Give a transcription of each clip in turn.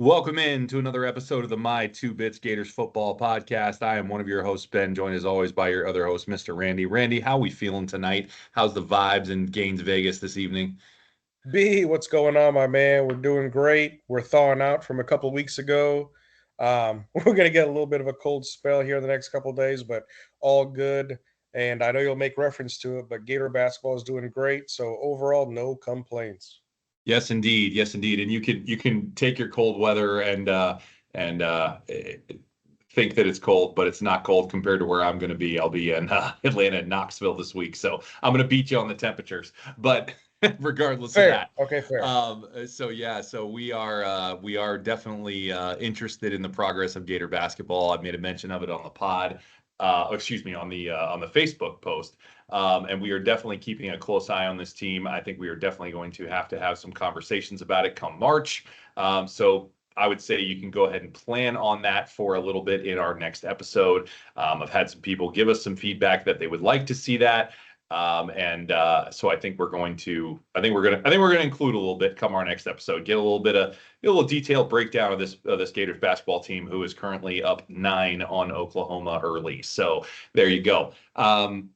Welcome in to another episode of the My Two Bits Gators football podcast. I am one of your hosts, Ben, joined as always by your other host, Mr. Randy. Randy, how we feeling tonight? How's the vibes in Gaines, Vegas this evening? B, what's going on, my man? We're doing great. We're thawing out from a couple of weeks ago. We're going to get a little bit of a cold spell here in the next couple of days, but all good. And I know you'll make reference to it, but Gator basketball is doing great. So overall, no complaints. Yes, indeed. Yes, indeed. And you can take your cold weather and think that it's cold, but it's not cold compared to where I'm going to be. I'll be in Atlanta and Knoxville this week, so I'm going to beat you on the temperatures. But regardless of Fair. that, Okay, fair. so we are definitely interested in the progress of Gator basketball. I made a mention of it on the pod. Excuse me, on the Facebook post. And we are definitely keeping a close eye on this team. I think we are definitely going to have some conversations about it come March. So I would say you can go ahead and plan on that for a little bit in our next episode. I've had some people give us some feedback that they would like to see that. So I think we're going to include a little bit come our next episode, get a little detailed breakdown of this Gators basketball team, who is currently up 9 on Oklahoma early. So there you go.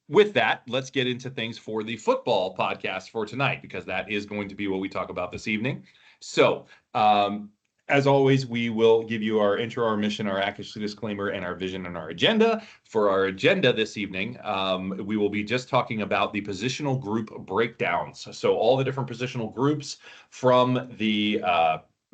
With that, let's get into things for the football podcast for tonight, because that is going to be what we talk about this evening. So, as always, we will give you our intro, our mission, our accuracy disclaimer, and our vision and our agenda. For our agenda this evening, we will be just talking about the positional group breakdowns. So all the different positional groups from the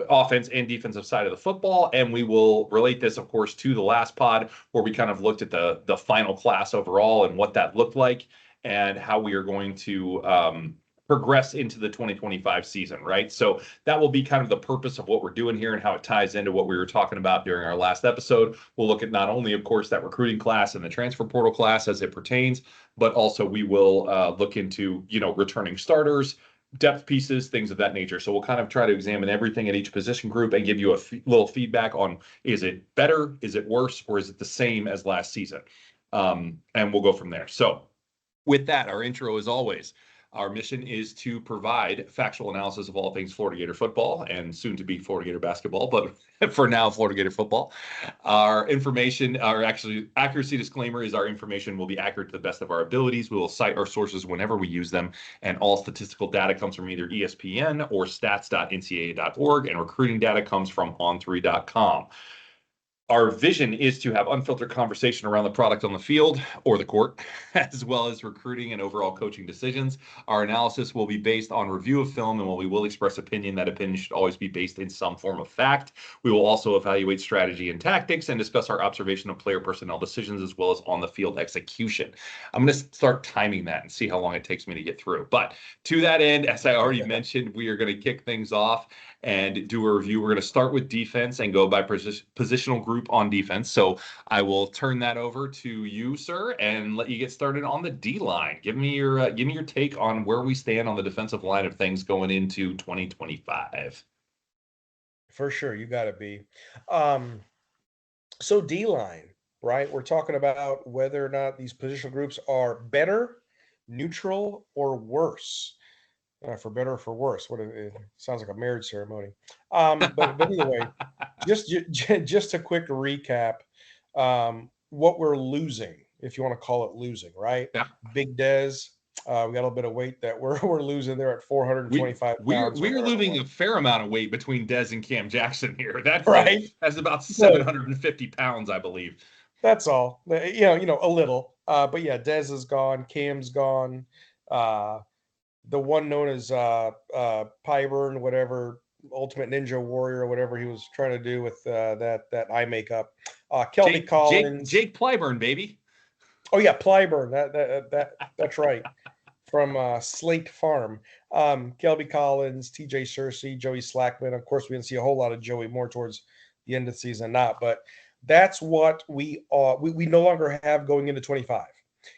offense and defensive side of the football. And we will relate this, of course, to the last pod where we kind of looked at the final class overall and what that looked like and how we are going to progress into the 2025 season, right? So that will be kind of the purpose of what we're doing here and how it ties into what we were talking about during our last episode. We'll look at not only, of course, that recruiting class and the transfer portal class as it pertains, but also we will look into, returning starters, depth pieces, things of that nature. So we'll kind of try to examine everything at each position group and give you a little feedback on, is it better, is it worse, or is it the same as last season? And we'll go from there. So with that, our intro, as always, our mission is to provide factual analysis of all things Florida Gator football and soon to be Florida Gator basketball, but for now, Florida Gator football. Our accuracy disclaimer is our information will be accurate to the best of our abilities. We will cite our sources whenever we use them, and all statistical data comes from either ESPN or stats.ncaa.org, and recruiting data comes from on3.com. Our vision is to have unfiltered conversation around the product on the field or the court, as well as recruiting and overall coaching decisions. Our analysis will be based on review of film, and while we will express opinion, that opinion should always be based in some form of fact. We will also evaluate strategy and tactics and discuss our observation of player personnel decisions as well as on the field execution. I'm going to start timing that and see how long it takes me to get through. But to that end, as I already mentioned, we are going to kick things off and do a review. We're going to start with defense and go by positional group on defense. So I will turn that over to you, sir, and let you get started on the D line. Give me your take on where we stand on the defensive line of things going into 2025. For sure. You got to be. Um, so D line, right? We're talking about whether or not these positional groups are better, neutral, or worse. For better or for worse. It sounds like a marriage ceremony. But either way, just a quick recap. What we're losing, if you want to call it losing, right? Yeah. Big Des, we got a little bit of weight that we're losing there at 425 pounds. We're losing a fair amount of weight between Dez and Cam Jackson here. Right. That's about 750 pounds, I believe. That's all. A little. But yeah, Dez is gone. Cam's gone. The one known as Pyburn, whatever, Ultimate Ninja Warrior, whatever he was trying to do with that eye makeup. Kelby Collins, Jake Plyburn, baby. Oh yeah, Plyburn. That's right. From Slate Farm. Kelby Collins, TJ Searcy, Joey Slackman. Of course, we didn't see a whole lot of Joey more towards the end of the season, but that's what we no longer have going into 25.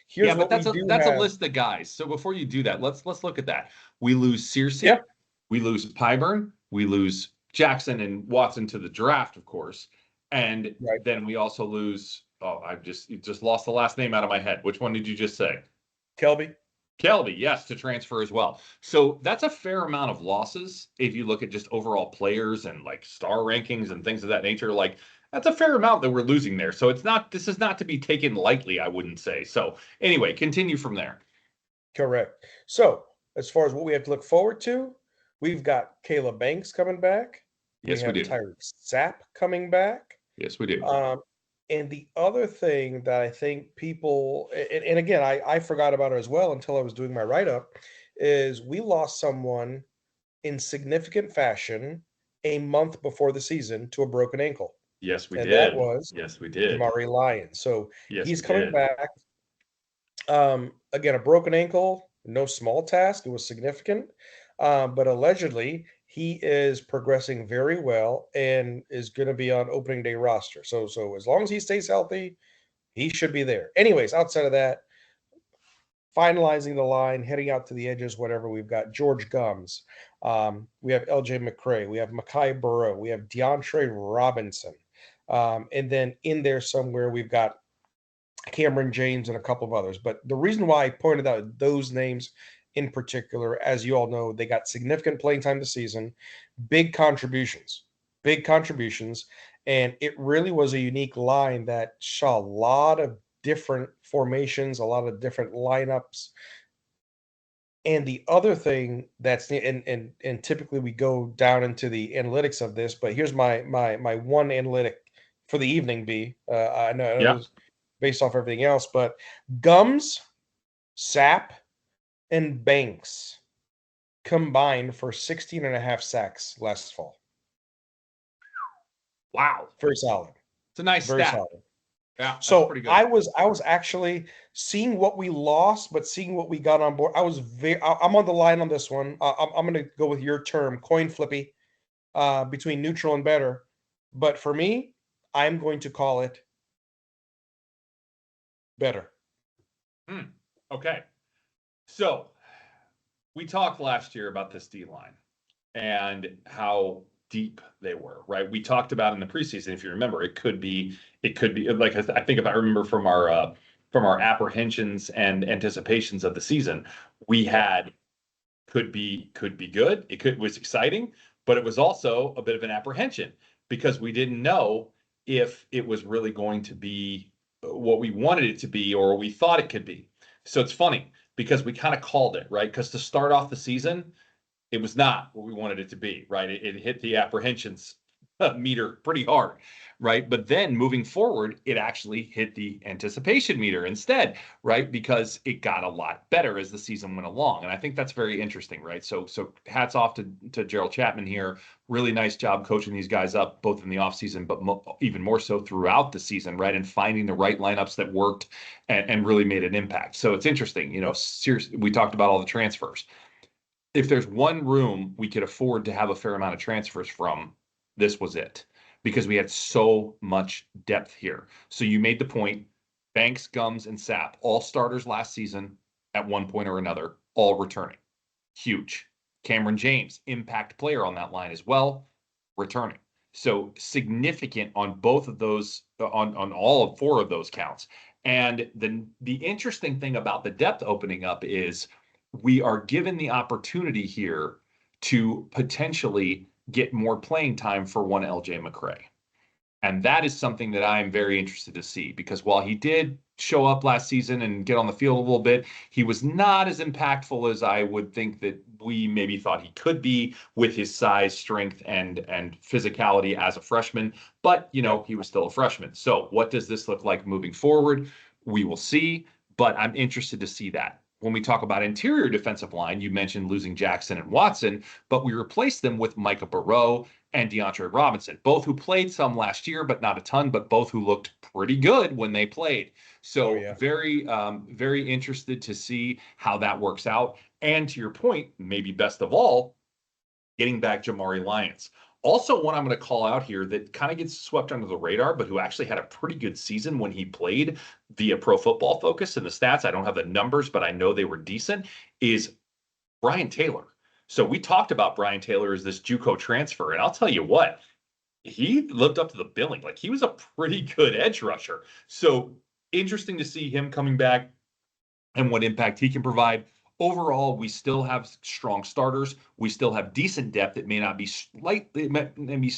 Here's but that's a list of guys. So before you do that, let's look at that. We lose Searcy, yep. We lose Pyburn, we lose Jackson and Watson to the draft, of course, and then we also lose. Oh, I just lost the last name out of my head. Which one did you just say? Kelby. Kelby, yes, to transfer as well. So that's a fair amount of losses if you look at just overall players and like star rankings and things of that nature. Like that's a fair amount that we're losing there. So this is not to be taken lightly, I wouldn't say. So anyway, continue from there. Correct. So, as far as what we have to look forward to, we've got Caleb Banks coming back. We Yes, we have do. Tyreek Sapp coming back. Yes, we do. Um, and the other thing that I think people, and again, I forgot about it as well until I was doing my write up, is we lost someone in significant fashion a month before the season to a broken ankle, Yes, we and that did. was Yes, we did. Jamari Lyons. So Yes, he's we coming did. back. Again, a broken ankle, no small task. It was significant, but allegedly he is progressing very well and is going to be on opening day roster. So as long as he stays healthy, he should be there. Anyways, outside of that, finalizing the line, heading out to the edges, whatever. We've got George Gums. We have LJ McCray. We have Makai Burrow. We have DeAndre Robinson. And then in there somewhere, we've got Cameron James and a couple of others. But the reason why I pointed out those names in particular, as you all know, they got significant playing time this season, big contributions. And it really was a unique line that saw a lot of different formations, a lot of different lineups. And the other thing that's and typically we go down into the analytics of this, but here's my one analytic for the evening. I know it Yeah. was based off everything else, but Gums, Sapp, and Banks combined for 16 and a half sacks last fall. Wow. Very solid. It's a nice Very stat. solid. Yeah, that's So pretty good. I was actually seeing what we lost, but seeing what we got on board. I'm on the line on this one. I'm going to go with your term, coin flippy, between neutral and better. But for me, I'm going to call it better. Okay. So we talked last year about this D line and how deep they were, right? We talked about in the preseason, if you remember, it could be like I think if I remember from our apprehensions and anticipations of the season, we had could be good. Was exciting, but it was also a bit of an apprehension because we didn't know if it was really going to be what we wanted it to be or we thought it could be. So it's funny because we kind of called it, right? Because to start off the season, it was not what we wanted it to be, right? It hit the apprehensions meter pretty hard, right? But then moving forward, it actually hit the anticipation meter instead, right? Because it got a lot better as the season went along. And I think that's very interesting, right? So hats off to Gerald Chapman here. Really nice job coaching these guys up, both in the offseason, but even more so throughout the season, right? And finding the right lineups that worked and really made an impact. So it's interesting, seriously, we talked about all the transfers. If there's one room we could afford to have a fair amount of transfers from, this was it because we had so much depth here. So you made the point, Banks, Gums, and Sapp, all starters last season at one point or another, all returning. Huge. Cameron James, impact player on that line as well, returning. So significant on both of those, on all four of those counts. And the interesting thing about the depth opening up is we are given the opportunity here to potentially get more playing time for one LJ McCray. And that is something that I am very interested to see because while he did show up last season and get on the field a little bit, he was not as impactful as I would think that we maybe thought he could be with his size, strength, and physicality as a freshman. But, he was still a freshman. So what does this look like moving forward? We will see, but I'm interested to see that. When we talk about interior defensive line, you mentioned losing Jackson and Watson, but we replaced them with Micah Burrow and DeAndre Robinson, both who played some last year, but not a ton, but both who looked pretty good when they played. So yeah. very interested to see how that works out. And to your point, maybe best of all, getting back Jamari Lyons. Also, one I'm going to call out here that kind of gets swept under the radar, but who actually had a pretty good season when he played via Pro Football Focus and the stats. I don't have the numbers, but I know they were decent, is Brian Taylor. So we talked about Brian Taylor as this JUCO transfer, and I'll tell you what, he lived up to the billing. Like he was a pretty good edge rusher. So interesting to see him coming back and what impact he can provide. overall, we still have strong starters. We still have decent depth. It may not be slightly, it may be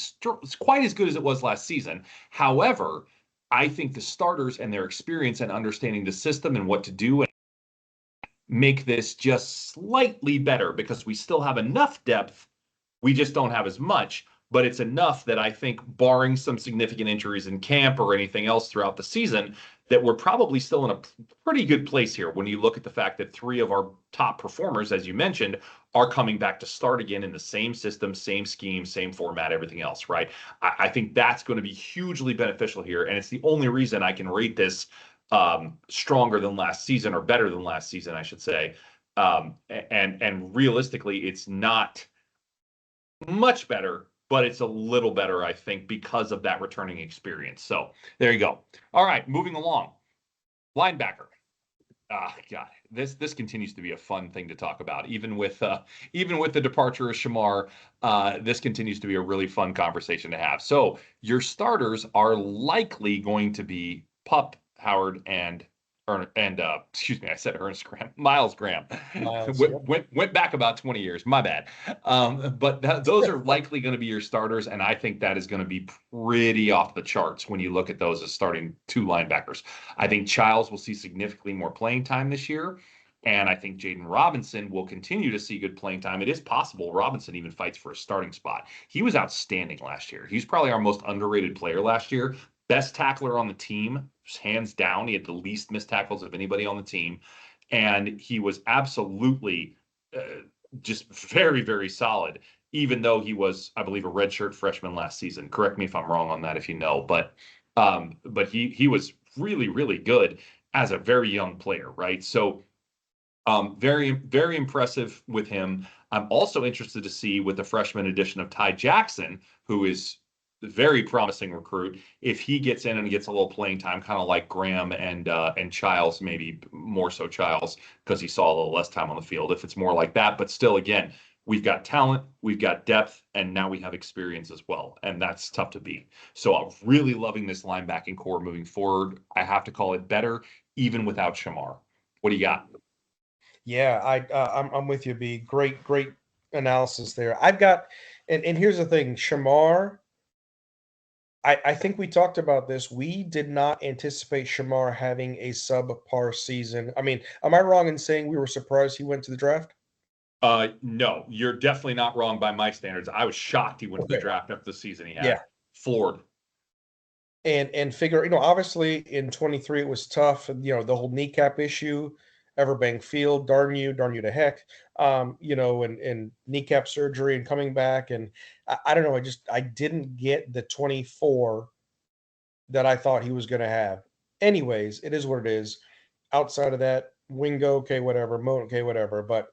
quite as good as it was last season. However, I think the starters and their experience and understanding the system and what to do make this just slightly better because we still have enough depth. We just don't have as much, but it's enough that I think, barring some significant injuries in camp or anything else throughout the season, that we're probably still in a pretty good place here when you look at the fact that three of our top performers, as you mentioned, are coming back to start again in the same system, same scheme, same format, everything else, right? I think that's going to be hugely beneficial here. And it's the only reason I can rate this stronger than last season, or better than last season, I should say. And realistically, it's not much better, but it's a little better, I think, because of that returning experience. So there you go. All right, moving along. Linebacker. God, this continues to be a fun thing to talk about, even with the departure of Shamar. This continues to be a really fun conversation to have. So your starters are likely going to be Pup, Howard, and excuse me, I said Ernest Graham, Miles Graham. Miles, yep. went back about 20 years. My bad. But those are likely going to be your starters, and I think that is going to be pretty off the charts when you look at those as starting two linebackers. I think Childs will see significantly more playing time this year, and I think Jaden Robinson will continue to see good playing time. It is possible Robinson even fights for a starting spot. He was outstanding last year. He's probably our most underrated player last year. Best tackler on the team, hands down. He had the least missed tackles of anybody on the team. And he was absolutely just very, very solid, even though he was, I believe, a redshirt freshman last season. Correct me if I'm wrong on that, if you know. But he was really, really good as a very young player, right? So very, very impressive with him. I'm also interested to see with the freshman addition of Ty Jackson, who is very promising recruit, if he gets in and gets a little playing time, kind of like Graham and Childs, maybe more so Childs, because he saw a little less time on the field. If it's more like that, but still, again, we've got talent, we've got depth, and now we have experience as well, and that's tough to beat. So I'm really loving this linebacking core moving forward. I have to call it better, even without Shamar. What do you got? Yeah, I'm with you, B. Great analysis there. I've got, and here's the thing, Shamar. I think we talked about this. We did not anticipate Shamar having a subpar season. I mean, am I wrong in saying we were surprised he went to the draft? No, you're definitely not wrong by my standards. I was shocked he went to the Okay. draft after the season he had. Yeah. Floored. And figure, obviously in 23 it was tough, the whole kneecap issue, Everbank Field, darn you to heck, and kneecap surgery and coming back, and I don't know, I didn't get the 24 that I thought he was going to have. Anyways, it is what it is. Outside of that, Wingo, okay, whatever, Mo, okay, whatever, but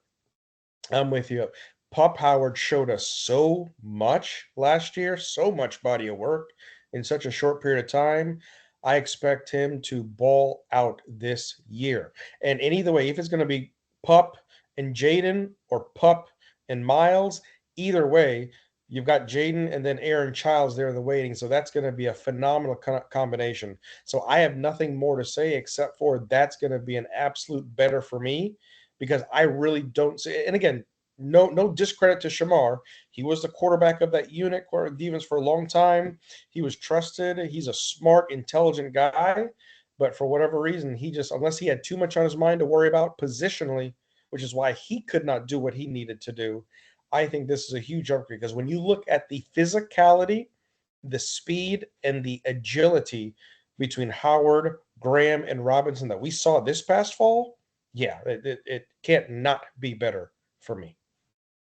I'm with you. Pop Howard showed us so much last year, so much body of work in such a short period of time. I expect him to ball out this year. And either way, if it's going to be Pup and Jaden or Pup and Miles, either way, you've got Jaden and then Aaron Childs there in the waiting. So that's going to be a phenomenal combination. So I have nothing more to say except for that's going to be an absolute better for me because I really don't see. And again, no discredit to Shamar. He was the quarterback of that unit, defense for a long time. He was trusted. He's a smart, intelligent guy. But for whatever reason, he just, unless he had too much on his mind to worry about positionally, which is why he could not do what he needed to do, I think this is a huge upgrade because when you look at the physicality, the speed, and the agility between Howard, Graham, and Robinson that we saw this past fall, yeah, it can't not be better for me.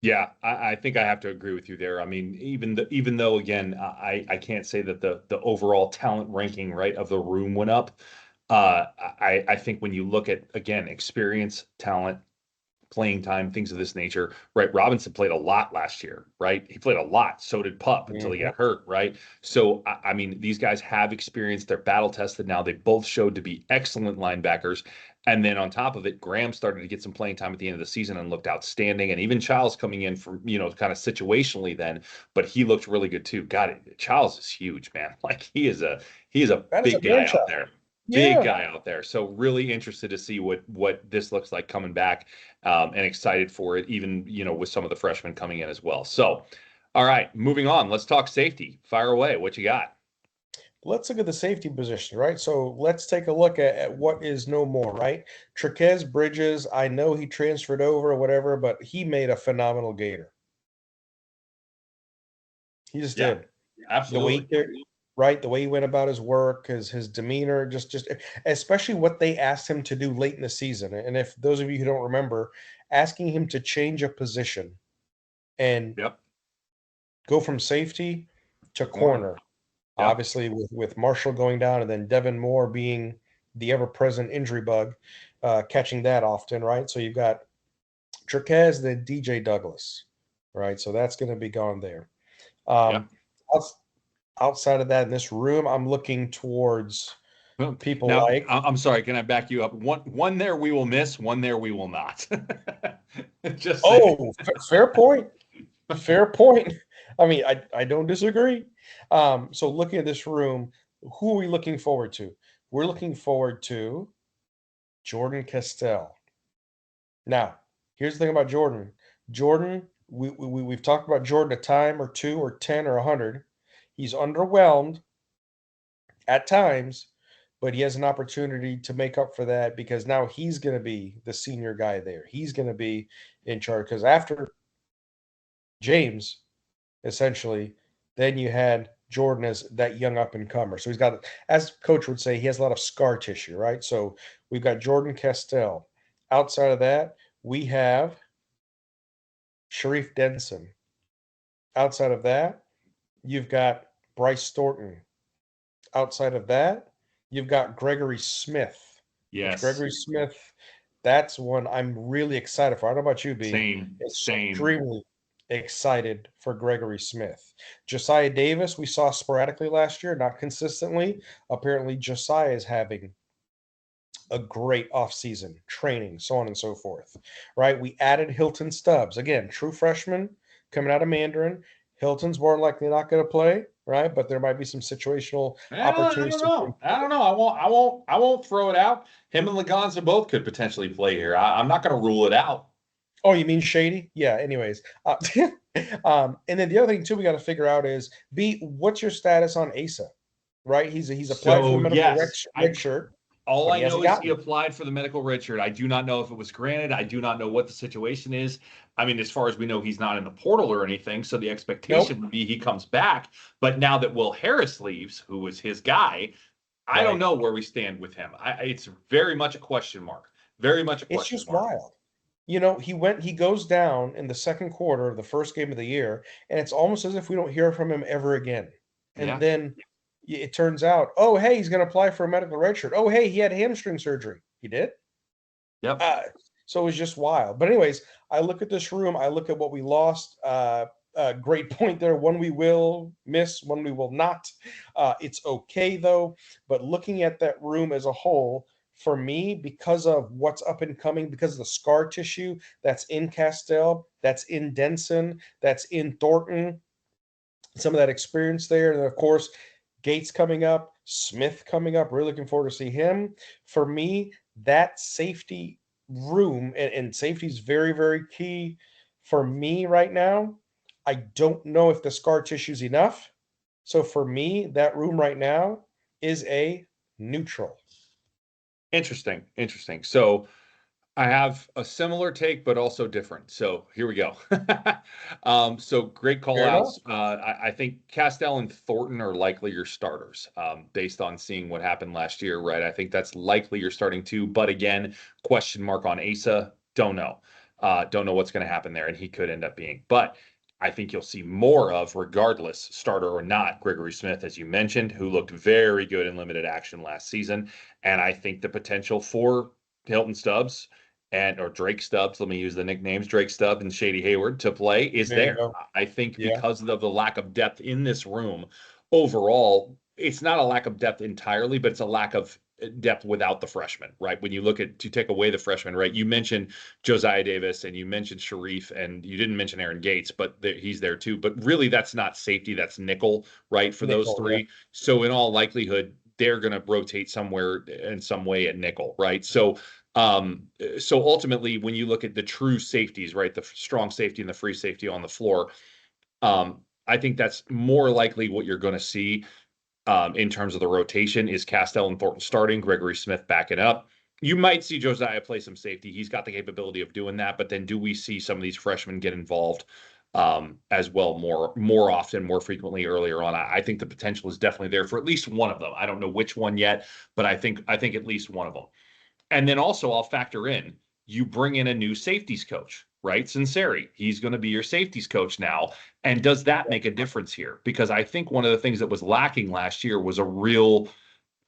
Yeah, I think I have to agree with you there. I mean, even though again, I can't say that the overall talent ranking, right, of the room went up. I think when you look at, again, experience, talent, playing time, things of this nature, right? Robinson played a lot last year, right? He played a lot. So did Pup until he got hurt, right? So, I mean, these guys have experience. They're battle tested now. They both showed to be excellent linebackers. And then on top of it, Graham started to get some playing time at the end of the season and looked outstanding. And even Childs coming in from, kind of situationally then, but he looked really good too. God, Childs is huge, man. Like he is a That is a big guy man out child. there. big Yeah. guy out there. So really interested to see what this looks like coming back, and excited for it, even with some of the freshmen coming in as well. So, all right, moving on. Let's talk safety. Fire away. What you got? Let's look at the safety position, right? So let's take a look at what is no more, right? Trquez Bridges, I know he transferred over or whatever, but he made a phenomenal Gator. He just Yeah, did. The way absolutely. right, the way he went about his work, his demeanor, just especially what they asked him to do late in the season. And if those of you who don't remember, asking him to change a position and Yep. go from safety to To corner. corner, Yep. obviously with Marshall going down and then Devin Moore being the ever-present injury bug, catching that often, right? So you've got Trquez, then DJ Douglas, right? So that's going to be gone there. Yep. Um, outs- outside of that, in this room, I'm looking towards Well, people now, like, I'm sorry. Can I back you up? One there we will miss. One there we will not. Just saying. oh, fair point. Fair point. I mean, I don't disagree. So looking at this room, who are we looking forward to? We're looking forward to Jordan Castell. Now, here's the thing about Jordan. Jordan, we've talked about Jordan a time or two or 10 or 100. He's underwhelmed at times, but he has an opportunity to make up for that because now he's going to be the senior guy there. He's going to be in charge because after James, essentially, then you had Jordan as that young up and comer. So he's got, as coach would say, he has a lot of scar tissue, right? So we've got Jordan Castell. Outside of that, we have Sharif Denson. Outside of that, you've got Bryce Thornton. Outside of that, you've got Gregory Smith, which Yes. Gregory Smith, that's one I'm really excited for. I don't know about you, B. Same. Same. Extremely excited for Gregory Smith. Josiah Davis, we saw sporadically last year, not consistently. Apparently, Josiah is having a great offseason, training, so on and so forth. Right? We added Hilton Stubbs. Again, true freshman coming out of Mandarin. Hilton's more likely not going to play, right? But there might be some situational Well, I opportunities don't to know. I don't know. I won't throw it out. Him and Laganza both could potentially play here. I'm not going to rule it out. Oh, you mean Shady? Yeah. Anyways, and then the other thing too we got to figure out is B. What's your status on Asa? Right? He's applied for the So medical yes, red shirt, all but I he know hasn't is he gotten it. applied for the medical red shirt. I do not know if it was granted. I do not know what the situation is. I mean, as far as we know, he's not in the portal or anything. So the Nope. expectation would be he comes back. But now that Will Harris leaves, who was his guy, I don't Right. know where we stand with him. It's very much a question mark. Very much a It's question just mark. wild. He goes down in the second quarter of the first game of the year, and it's almost as if we don't hear from him ever again. And Yeah. then it turns out, oh hey, he's going to apply for a medical red shirt. Oh hey, he had hamstring surgery. He did. Yep. Uh, so it was just wild. But anyways, I look at this room. I look at what we lost. Great point there. One we will miss, one we will not. It's okay though. But looking at that room as a whole, for me, because of what's up and coming, because of the scar tissue that's in Castell, that's in Denson, that's in Thornton, some of that experience there, and of course, Gates coming up, Smith coming up. Really looking forward to see him. For me, that safety room and safety is very, very key for me right now. I don't know if the scar tissue is enough. So for me, that room right now is a neutral. Interesting. Interesting. So I have a similar take, but also different. So here we go. So great call Fair enough. outs. I think Castell and Thornton are likely your starters, based on seeing what happened last year, right? I think that's likely your starting two. But again, question mark on Asa. Don't know. Don't know what's going to happen there, and he could end up being. But I think you'll see more of, regardless, starter or not, Gregory Smith, as you mentioned, who looked very good in limited action last season. And I think the potential for Hilton Stubbs or Drake Stubbs, let me use the nicknames, Drake Stubbs and Shady Hayward to play is There you there. go. I think Yeah. because of the lack of depth in this room overall, it's not a lack of depth entirely, but it's a lack of depth without the freshmen, right? When you look at to take away the freshmen, right? You mentioned Josiah Davis and you mentioned Sharif and you didn't mention Aaron Gates, but he's there too. But really, that's not safety, that's nickel, right? For those Nickel. Yeah. three. So in all likelihood, they're going to rotate somewhere in some way at nickel, right? So ultimately, when you look at the true safeties, right, the strong safety and the free safety on the floor, I think that's more likely what you're going to see in terms of the rotation is Castell and Thornton starting, Gregory Smith backing up. You might see Josiah play some safety. He's got the capability of doing that. But then do we see some of these freshmen get involved as well more often, more frequently earlier on? I think the potential is definitely there for at least one of them. I don't know which one yet, but I think at least one of them. And then also I'll factor in, you bring in a new safeties coach, right? Sinceri, he's going to be your safeties coach now. And does that make a difference here? Because I think one of the things that was lacking last year was a real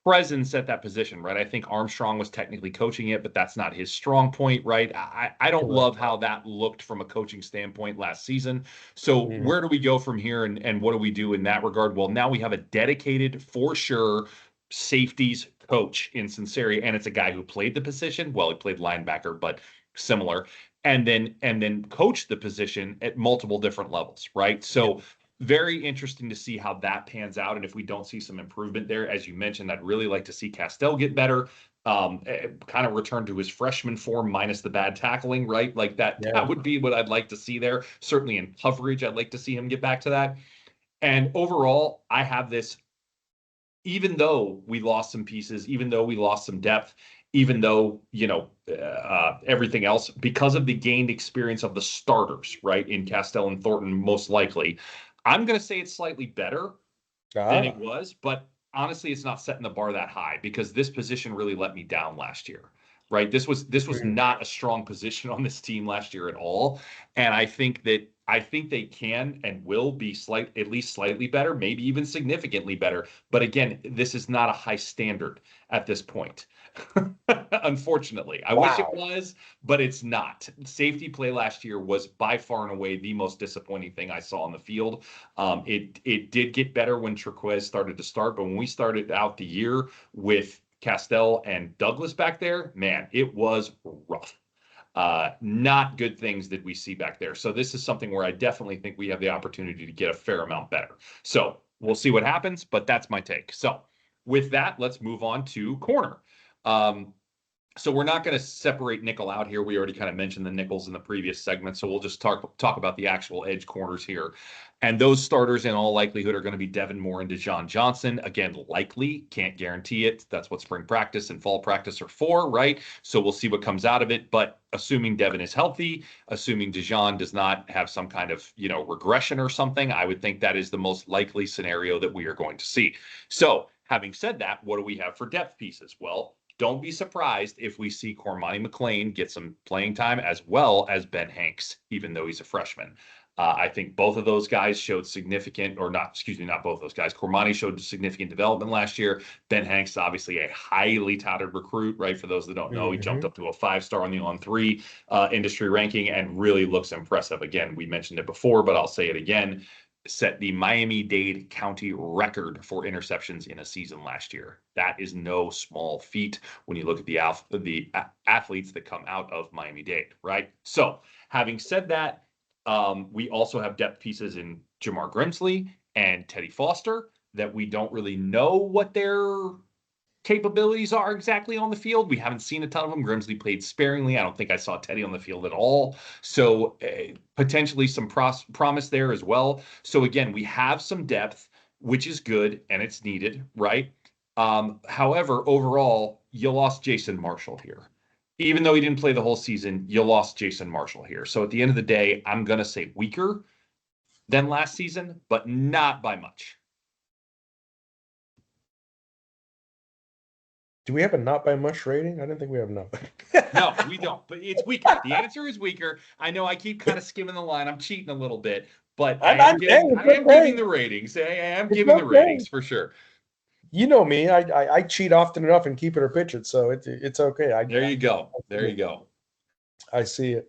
presence at that position, right? I think Armstrong was technically coaching it, but that's not his strong point, right? I don't love how that looked from a coaching standpoint last season. So where do we go from here, and what do we do in that regard? Well, now we have a dedicated, for sure, safeties coach in Sinceri, and it's a guy who played the position. Well, he played linebacker, but similar. And then coached the position at multiple different levels, right? So very interesting to see how that pans out. And if we don't see some improvement there, as you mentioned, I'd really like to see Castell get better, kind of return to his freshman form minus the bad tackling, right? Like that would be what I'd like to see there. Certainly in coverage, I'd like to see him get back to that. And overall, I have this, even though we lost some pieces, even though we lost some depth, even though, everything else, because of the gained experience of the starters, right, in Castell and Thornton, most likely, I'm going to say it's slightly better than it was, but honestly, it's not setting the bar that high because this position really let me down last year, right? This was not a strong position on this team last year at all, and I think they can and will be at least slightly better, maybe even significantly better. But again, this is not a high standard at this point. Unfortunately, I wish it was, but it's not. Safety play last year was by far and away the most disappointing thing I saw on the field. It did get better when Triquez started to start, but when we started out the year with Castell and Douglas back there, man, it was rough. Not good things that we see back there. So this is something where I definitely think we have the opportunity to get a fair amount better. So we'll see what happens, but that's my take. So with that, let's move on to corner. So we're not going to separate nickel out here. We already kind of mentioned the nickels in the previous segment, so we'll just talk about the actual edge corners here. And those starters in all likelihood are going to be Devin Moore and Dejon Johnson. Again, likely, can't guarantee it. That's what spring practice and fall practice are for, right? So we'll see what comes out of it. But assuming Devin is healthy, assuming Dejon does not have some kind of, regression or something, I would think that is the most likely scenario that we are going to see. So having said that, what do we have for depth pieces? Well, don't be surprised if we see Cormani McClain get some playing time as well as Ben Hanks, even though he's a freshman. I think both of those guys showed significant, or not, excuse me, not both those guys. Cormani showed significant development last year. Ben Hanks is obviously a highly touted recruit, right? For those that don't know, he jumped up to a 5-star on the On3 industry ranking and really looks impressive. Again, we mentioned it before, but I'll say it again. Set the Miami-Dade County record for interceptions in a season last year. That is no small feat when you look at the athletes that come out of Miami-Dade, right? So having said that, we also have depth pieces in Jamar Grimsley and Teddy Foster that we don't really know what their capabilities are exactly on the field. We haven't seen a ton of them. Grimsley played sparingly. I don't think I saw Teddy on the field at all. So potentially some promise there as well. So again, we have some depth, which is good and it's needed, right? However, overall, you lost Jason Marshall here. Even though he didn't play the whole season, you lost Jason Marshall here. So at the end of the day, I'm going to say weaker than last season, but not by much. Do we have a not by much rating? I didn't think we have not. No, we don't. But it's weaker. The answer is weaker. I know I keep kind of skimming the line. I'm cheating a little bit, but I am giving the ratings. I am giving the ratings for sure. You know me. I cheat often enough and keep it or pitch it, so it's okay. There you go. There you go. I see it.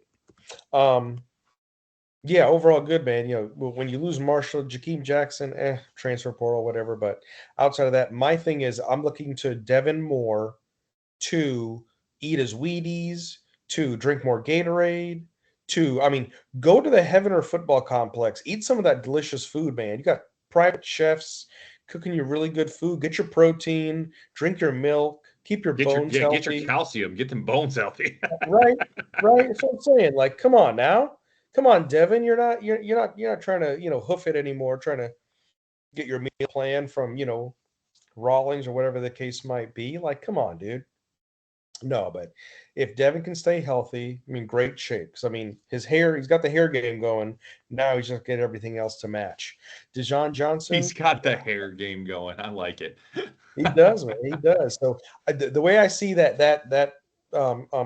Yeah, overall good, man. When you lose Marshall, Jakeem Jackson, transfer portal, whatever. But outside of that, my thing is I'm looking to Devin Moore to eat his Wheaties, to drink more Gatorade, go to the Heaven or Football Complex, eat some of that delicious food, man. You got private chefs, cooking you really good food. Get your protein, drink your milk, keep your bones Get your healthy. calcium, get them bones healthy. Right, right. That's what I'm saying. Like, come on now. Come on, Devin. You're not trying to, hoof it anymore, trying to get your meal plan from, Rawlings or whatever the case might be. Like, come on, dude. No, but if Devin can stay healthy, I mean, great shape. 'Cause, I mean, his hair, he's got the hair game going. Now he's just get everything else to match. Dejon He's Johnson, got the hair game going. I like it. he does, man. He does. So the way I see that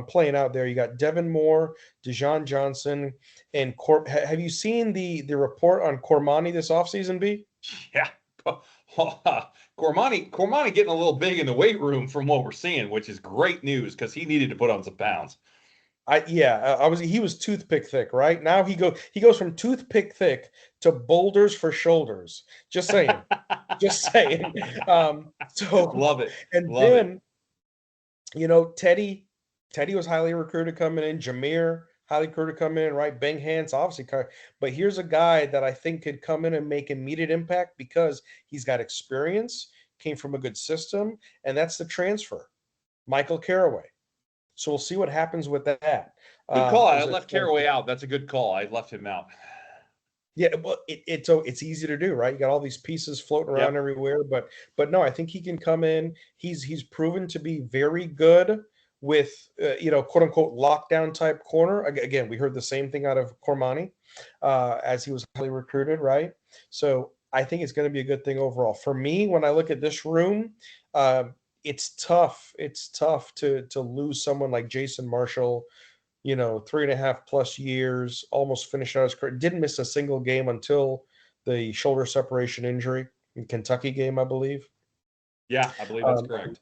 playing out there, you got Devin Moore, Dejon Johnson, and Have you seen the report on Cormani this offseason, B? Yeah. Cormani getting a little big in the weight room from what we're seeing, which is great news because he needed to put on some pounds. He was toothpick thick, right? Now he goes from toothpick thick to boulders for shoulders. Just saying. Just saying. So Love it. and Love it. then Teddy was highly recruited coming in. Jameer highly recruited coming in, right? Bang Hands obviously, but here's a guy that I think could come in and make immediate impact because he's got experience, came from a good system, and that's the transfer, Michael Caraway. So we'll see what happens with that. Good call. I Is it left Caraway out. That's a good call. I left him out. Yeah, well, it's easy to do, right? You got all these pieces floating around Yep. everywhere, but no, I think he can come in. He's proven to be very good with quote unquote lockdown type corner. Again, we heard the same thing out of Cormani as he was highly recruited, right? So I think it's going to be a good thing overall. For me, when I look at this room, it's tough. It's tough to lose someone like Jason Marshall, 3.5+ years, almost finished out his career. Didn't miss a single game until the shoulder separation injury in Kentucky game, I believe. Yeah, I believe that's Um, correct.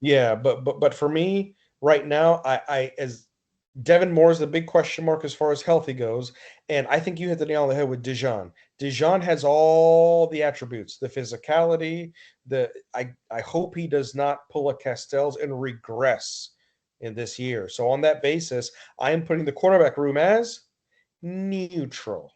yeah, but for me right now, I as Devin Moore is the big question mark as far as healthy goes, and I think you hit the nail on the head with Dijon. Dijon has all the attributes, the physicality. I hope he does not pull a Castells and regress in this year. So on that basis, I am putting the quarterback room as neutral.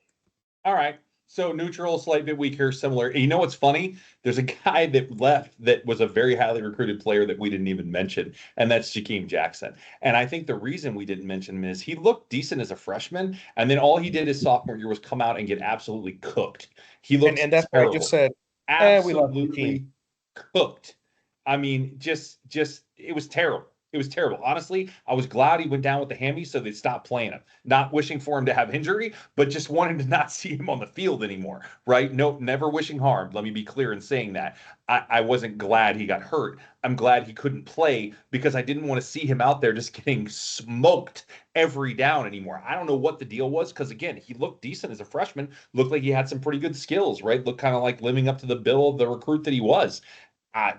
All right. So neutral, slight bit weaker, similar. You know what's funny? There's a guy that left that was a very highly recruited player that we didn't even mention, and that's Jakeem Jackson. And I think the reason we didn't mention him is he looked decent as a freshman, and then all he did his sophomore year was come out and get absolutely cooked. He And looked and that's why I just terrible, said, we love the team. absolutely cooked. I mean, just it was terrible. It was terrible. Honestly, I was glad he went down with the hammy so they stopped playing him. Not wishing for him to have injury, but just wanting to not see him on the field anymore. Right? No, never wishing harm. Let me be clear in saying that. I wasn't glad he got hurt. I'm glad he couldn't play because I didn't want to see him out there just getting smoked every down anymore. I don't know what the deal was because again, he looked decent as a freshman. Looked like he had some pretty good skills. Right? Looked kind of like living up to the bill of the recruit that he was. I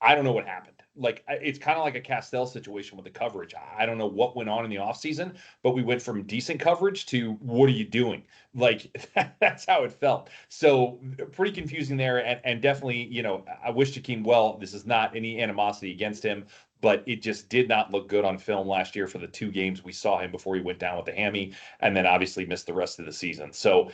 I don't know what happened. Like it's kind of like a Castell situation with the coverage. I don't know what went on in the offseason, but we went from decent coverage to what are you doing? Like that's how it felt. So pretty confusing there, and definitely, I wish Jakeem well. This is not any animosity against him, but it just did not look good on film last year for the 2 games we saw him before he went down with the hammy, and then obviously missed the rest of the season. So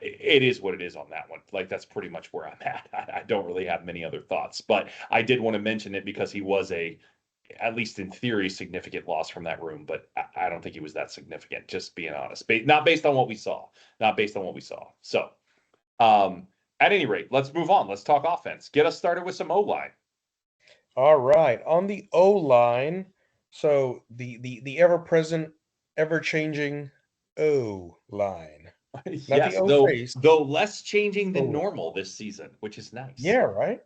it is what it is on that one. Like that's pretty much where I'm at. I don't really have many other thoughts, but I did want to mention it because he was at least in theory, significant loss from that room. But I don't think he was that significant. Just being honest, not based on what we saw. Not based on what we saw. So, at any rate, let's move on. Let's talk offense. Get us started with some O line. All right, on the O line, so the ever present, ever changing O line, not the Yes, O though face. though less changing O than line. normal this season, which is nice. Yeah, right.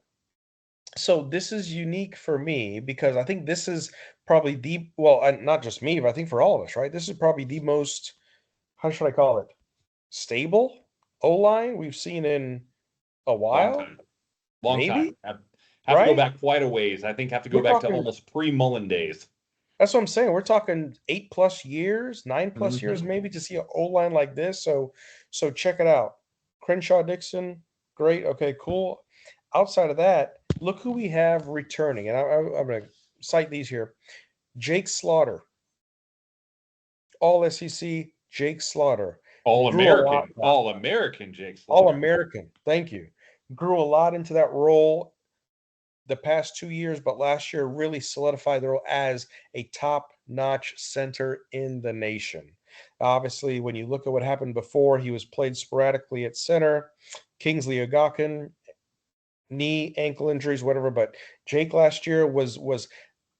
So this is unique for me because I think this is probably not just me, but I think for all of us, right? This is probably the most, how should I call it, stable O line we've seen in a Long while, time. Long maybe, time. Have to go right? back quite a ways. I think have to go We're back to talking. almost pre-Mullen days. That's what I'm saying. We're talking 8+years, 9+years, Hmm. maybe to see an O line like this. So check it out. Crenshaw Dixon, great. Okay, cool. Outside of that, look who we have returning, and I'm going to cite these here. Jake Slaughter, All SEC. Jake Slaughter All grew a lot. American. All American Jake All Slaughter. American. Thank you. grew a lot into that role the past 2 years, but last year really solidified the role as a top-notch center in the nation. Obviously, when you look at what happened before, he was played sporadically at center. Kingsley Ogakin, knee, ankle injuries, whatever. But Jake last year was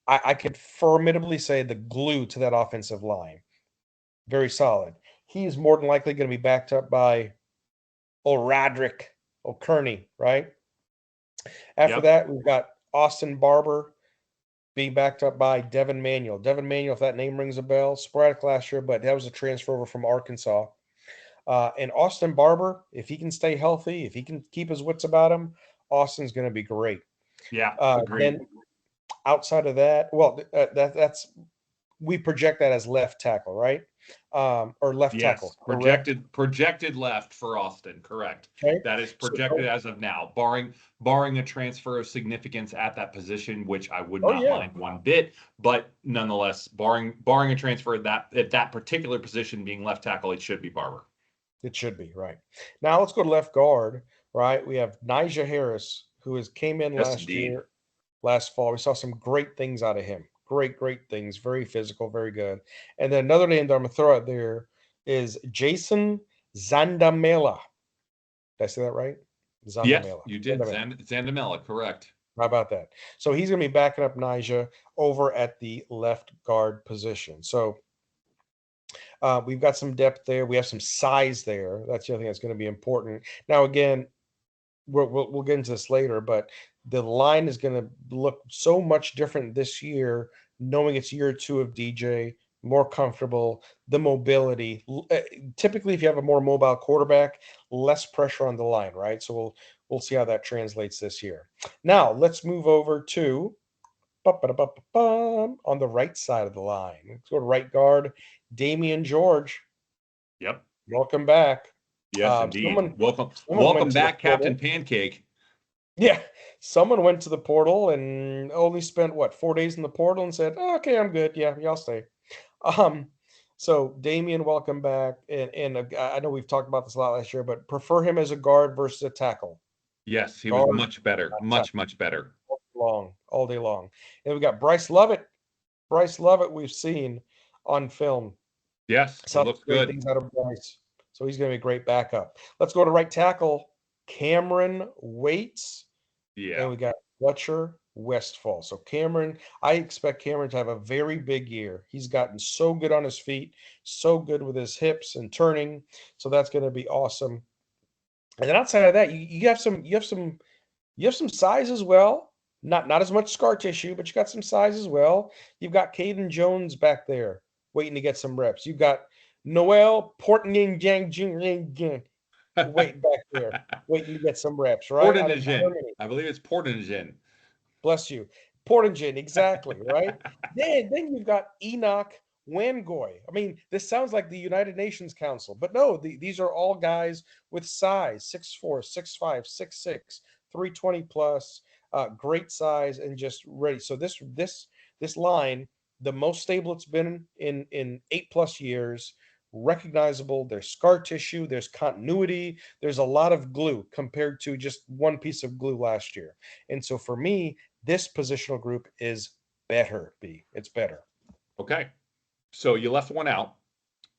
I could formidably say the glue to that offensive line. Very solid. He's more than likely going to be backed up by O'Radrick O'Kearney, right? After Yep. that, we've got Austin Barber being backed up by Devin Manuel. Devin Manuel, if that name rings a bell, sporadic last year, but that was a transfer over from Arkansas. And Austin Barber, if he can stay healthy, if he can keep his wits about him, Austin's going to be great. Yeah. Then Agreed. outside of that, well, that's we project that as left tackle, right? Or left tackle, Yes, correct? projected left for Austin. Correct. Okay. That is So, projected as of now, barring a transfer of significance at that position, which I would oh not yeah, mind one bit. But nonetheless, barring a transfer at that particular position being left tackle, it should be Barber. it should be right. Now let's go to left guard. Right, we have Nigel Harris, who has came in Yes, last indeed. year, last fall. We saw some great things out of him. Great things. Very physical, very good. And then another name that I'm gonna throw out there is Jason Zandamela. Did I say that right? Yes, Zandamela. you did. Zandamela. Zandamela, correct. How about that? So he's going to be backing up Nija over at the left guard position. So we've got some depth there. We have some size there. That's the other thing that's going to be important. Now, again, we'll get into this later, but the line is going to look so much different this year, knowing it's year two of DJ, more comfortable, the mobility. Typically, if you have a more mobile quarterback, less pressure on the line, right? So we'll see how that translates this year. Now let's move over to on the right side of the line. Let's go to right guard, Damian George. Yep. Welcome back. Yes, indeed. Someone went Welcome to the back, Captain portal. Pancake. Yeah, someone went to the portal and only spent what 4 days in the portal and said, oh, "Okay, I'm good. Yeah, y'all stay." Um, so Damian, welcome back. And I know we've talked about this a lot last year, but prefer him as a guard versus a tackle. Yes, he was Guard, much better. not tackle, Much better. all day long. And we got Bryce Lovett. Bryce Lovett, we've seen on film. Yes, he Saw some looks great good. things out of Bryce. So he's going to be a great backup. Let's go to right tackle, Cameron Waits. And Yeah. we got Fletcher Westfall. So Cameron, I expect Cameron to have a very big year. He's gotten so good on his feet, so good with his hips and turning. So that's going to be awesome. And then outside of that, you have some size as well. Not as much scar tissue, but you got some size as well. You've got Caden Jones back there waiting to get some reps. You've got Noel Portning waiting back there, waiting to get some reps, right? Out of Portingen. Germany. I believe it's Portingen. Bless you. Portingen, exactly, right? Then you've got Enoch Wangoy. I mean, this sounds like the United Nations Council, but no, these are all guys with size 6'4, 6'5, 6'6, 320 plus, great size and just ready. So this line, the most stable it's been in 8+ years, recognizable. There's scar tissue, there's continuity, there's a lot of glue compared to just one piece of glue last year. And so for me, this positional group is better, B. It's better. Okay. So you left one out,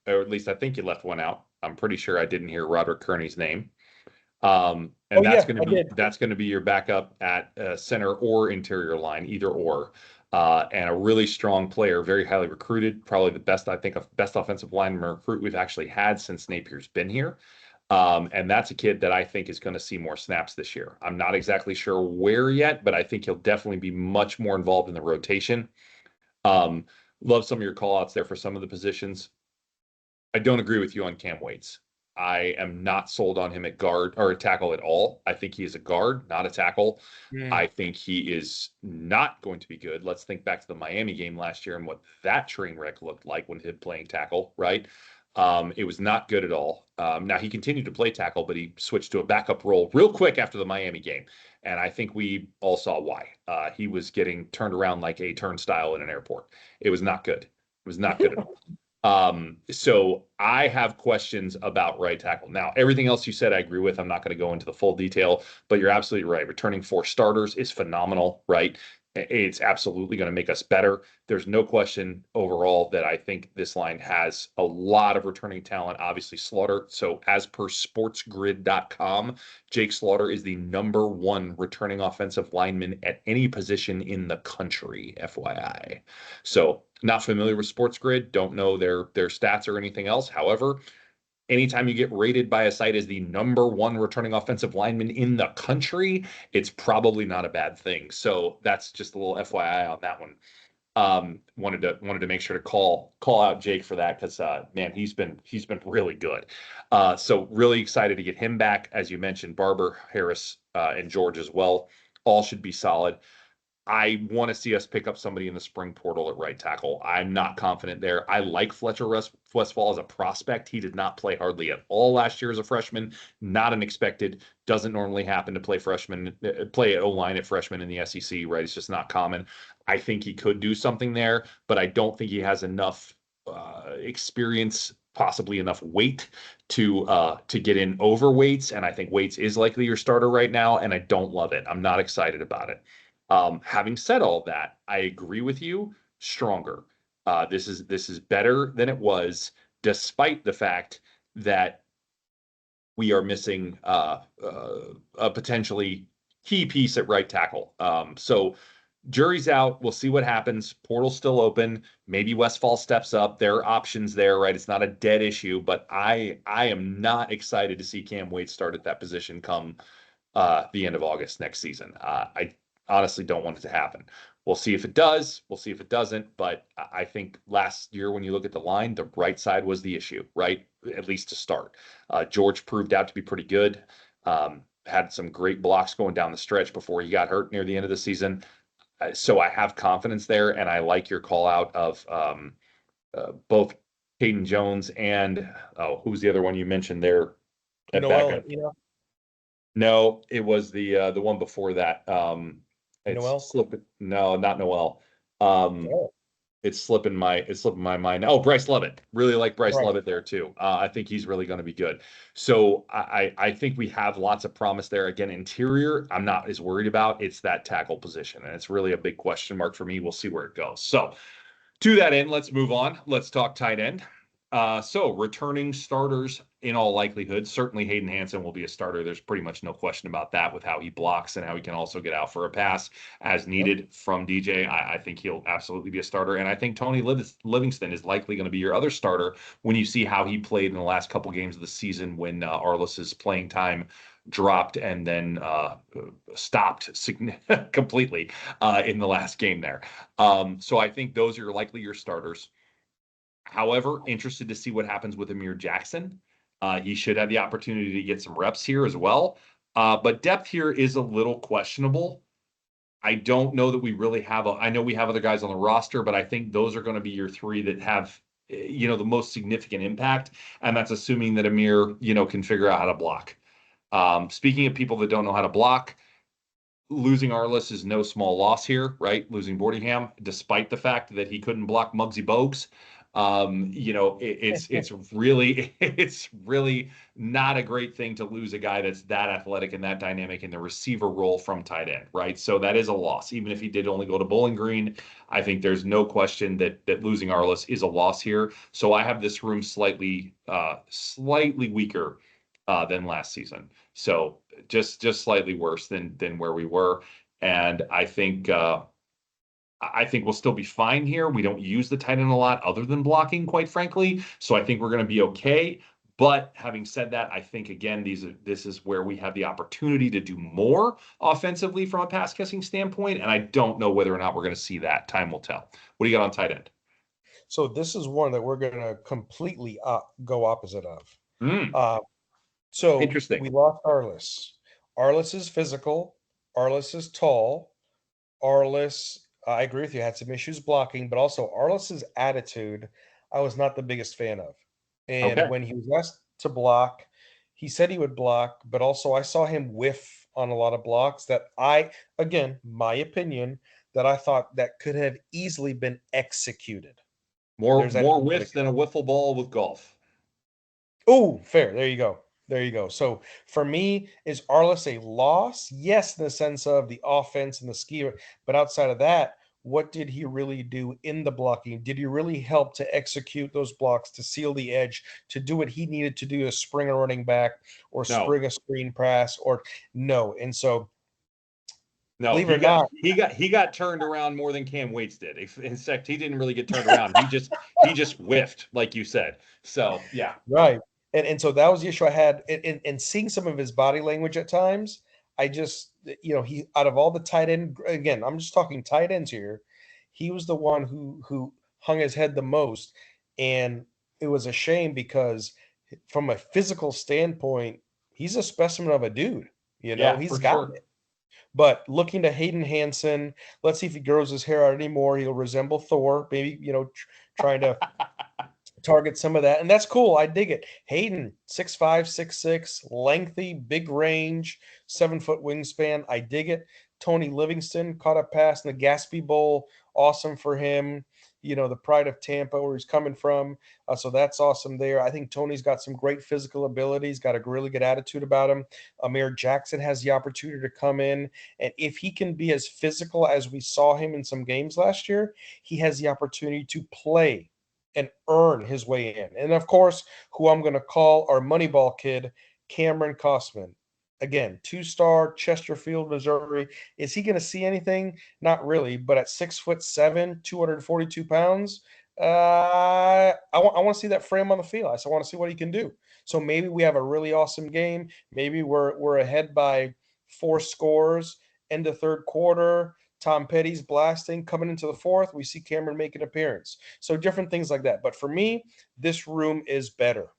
or at least I think you left one out. I'm pretty sure I didn't hear Roderick Kearney's name. And Oh yeah, I did. that's going to be your backup at center or interior line, either or. And a really strong player, very highly recruited, probably the best, I think, of best offensive lineman recruit we've actually had since Napier's been here. And that's a kid that I think is going to see more snaps this year. I'm not exactly sure where yet, but I think he'll definitely be much more involved in the rotation. Um, love some of your call outs there for some of the positions. I don't agree with you on Cam Waits. I am not sold on him at guard or at tackle at all. I think he is a guard, not a tackle. Mm. I think he is not going to be good. Let's think back to the Miami game last year and what that train wreck looked like when he playing tackle, right? It was not good at all. Now he continued to play tackle, but he switched to a backup role real quick after the Miami game. And I think we all saw why. He was getting turned around like a turnstile in an airport. It was not good. It was not good at all. So I have questions about right tackle. Now, everything else you said, I agree with. I'm not going to go into the full detail, but you're absolutely right. Returning 4 starters is phenomenal, right? It's absolutely going to make us better. There's no question overall that I think this line has a lot of returning talent. Obviously, Slaughter. So, as per sportsgrid.com, Jake Slaughter is the #1 returning offensive lineman at any position in the country, FYI. So, not familiar with Sports Grid, don't know their stats or anything else. However, anytime you get rated by a site as the #1 returning offensive lineman in the country, it's probably not a bad thing. So that's just a little FYI on that one. Wanted to make sure to call out Jake for that because man, he's been really good. So really excited to get him back. As you mentioned, Barber, Harris, and George as well. All should be solid. I want to see us pick up somebody in the spring portal at right tackle. I'm not confident there. I like Fletcher Westfall as a prospect. He did not play hardly at all last year as a freshman. Not unexpected. Doesn't normally happen to play O-line at freshman in the SEC, right? It's just not common. I think he could do something there, but I don't think he has enough experience, possibly enough weight to get in over Waits. And I think Waits is likely your starter right now, and I don't love it. I'm not excited about it. Having said all that, I agree with you. Stronger. This is better than it was, despite the fact that we are missing a potentially key piece at right tackle. So jury's out. We'll see what happens. Portal's still open. Maybe Westfall steps up. There are options there, right? It's not a dead issue, but I am not excited to see Cam Wade start at that position come the end of August next season. I honestly don't want it to happen. We'll see if it does. We'll see if it doesn't. But I think last year, when you look at the line, the right side was the issue, right? At least to start. George proved out to be pretty good. Had some great blocks going down the stretch before he got hurt near the end of the season. So I have confidence there, and I like your call out of both Caden Jones and who's the other one you mentioned there at Noel, backup? No, it was the one before that. It's Noel. slipping. No, not Noel. Um, Oh, it's slipping my mind. Oh, Bryce Lovett. Really like Bryce right. Lovett there too. I think he's really going to be good. So I think we have lots of promise there. Again, interior, I'm not as worried about. It's that tackle position, and it's really a big question mark for me. We'll see where it goes. So to that end, let's move on. Let's talk tight end. So returning starters in all likelihood, certainly Hayden Hansen will be a starter. There's pretty much no question about that with how he blocks and how he can also get out for a pass as Yep. needed from DJ. I think he'll absolutely be a starter. And I think Tony Livingston is likely going to be your other starter when you see how he played in the last couple games of the season when Arliss's playing time dropped and then stopped completely in the last game there. So I think those are likely your starters. However, interested to see what happens with Amir Jackson. He should have the opportunity to get some reps here as well. But depth here is a little questionable. I don't know that we really have I know we have other guys on the roster, but I think those are going to be your three that have, the most significant impact. And that's assuming that Amir, can figure out how to block. Speaking of people that don't know how to block, losing Arliss is no small loss here, right? Losing Bordyham, despite the fact that he couldn't block Muggsy Bogues. It's really it's really not a great thing to lose a guy that's that athletic and that dynamic in the receiver role from tight end, right? So that is a loss. Even if he did only go to Bowling Green, I think there's no question that losing Arliss is a loss here. So I have this room slightly weaker than last season. So just slightly worse than where we were. And I think we'll still be fine here. We don't use the tight end a lot other than blocking, quite frankly. So I think we're going to be okay. But having said that, I think again, this is where we have the opportunity to do more offensively from a pass catching standpoint. And I don't know whether or not we're going to see that. Time will tell. What do you got on tight end? So this is one that we're going to completely go opposite of. Mm, Uh, so interesting. we lost Arliss. Arliss is physical. Arliss is tall. Arliss, I agree with you, had some issues blocking, but also Arliss's attitude, I was not the biggest fan of. And Okay. when he was asked to block, he said he would block, but also I saw him whiff on a lot of blocks that again, my opinion, that I thought that could have easily been executed. More There's that. more whiffs than a wiffle ball with golf. Oh, fair. There you go. There you go. So for me, is Arliss a loss? Yes, in the sense of the offense and the scheme. But outside of that, what did he really do in the blocking? Did he really help to execute those blocks, to seal the edge, to do what he needed to do to spring a running back or No, spring a screen pass or no? And so, no, believe it or not, he got turned around more than Cam Waits did. In fact, he didn't really get turned around. He just whiffed, like you said. So yeah, right. And so that was the issue I had. And seeing some of his body language at times, I just, he out of all the tight end, again, I'm just talking tight ends here, he was the one who hung his head the most. And it was a shame because from a physical standpoint, he's a specimen of a dude. yeah, He's for got sure. it. But looking to Hayden Hansen, let's see if he grows his hair out anymore. He'll resemble Thor, maybe, trying to target some of that, and that's cool. I dig it. Hayden, 6'5", 6'6", lengthy, big range, 7-foot wingspan. I dig it. Tony Livingston caught a pass in the Gatsby Bowl. Awesome for him. The pride of Tampa, where he's coming from. So that's awesome there. I think Tony's got some great physical abilities, got a really good attitude about him. Amir Jackson has the opportunity to come in. And if he can be as physical as we saw him in some games last year, he has the opportunity to play and earn his way in. And of course, who I'm going to call our Moneyball kid, Cameron Kosman. Again, 2-star, Chesterfield, Missouri. Is he going to see anything? Not really, but at 6'7", 242 pounds, I want to see that frame on the field. I want to see what he can do. So maybe we have a really awesome game. Maybe we're ahead by 4 scores, end of third quarter. Tom Petty's blasting. Coming into the fourth, we see Cameron make an appearance. So different things like that. But for me, this room is better.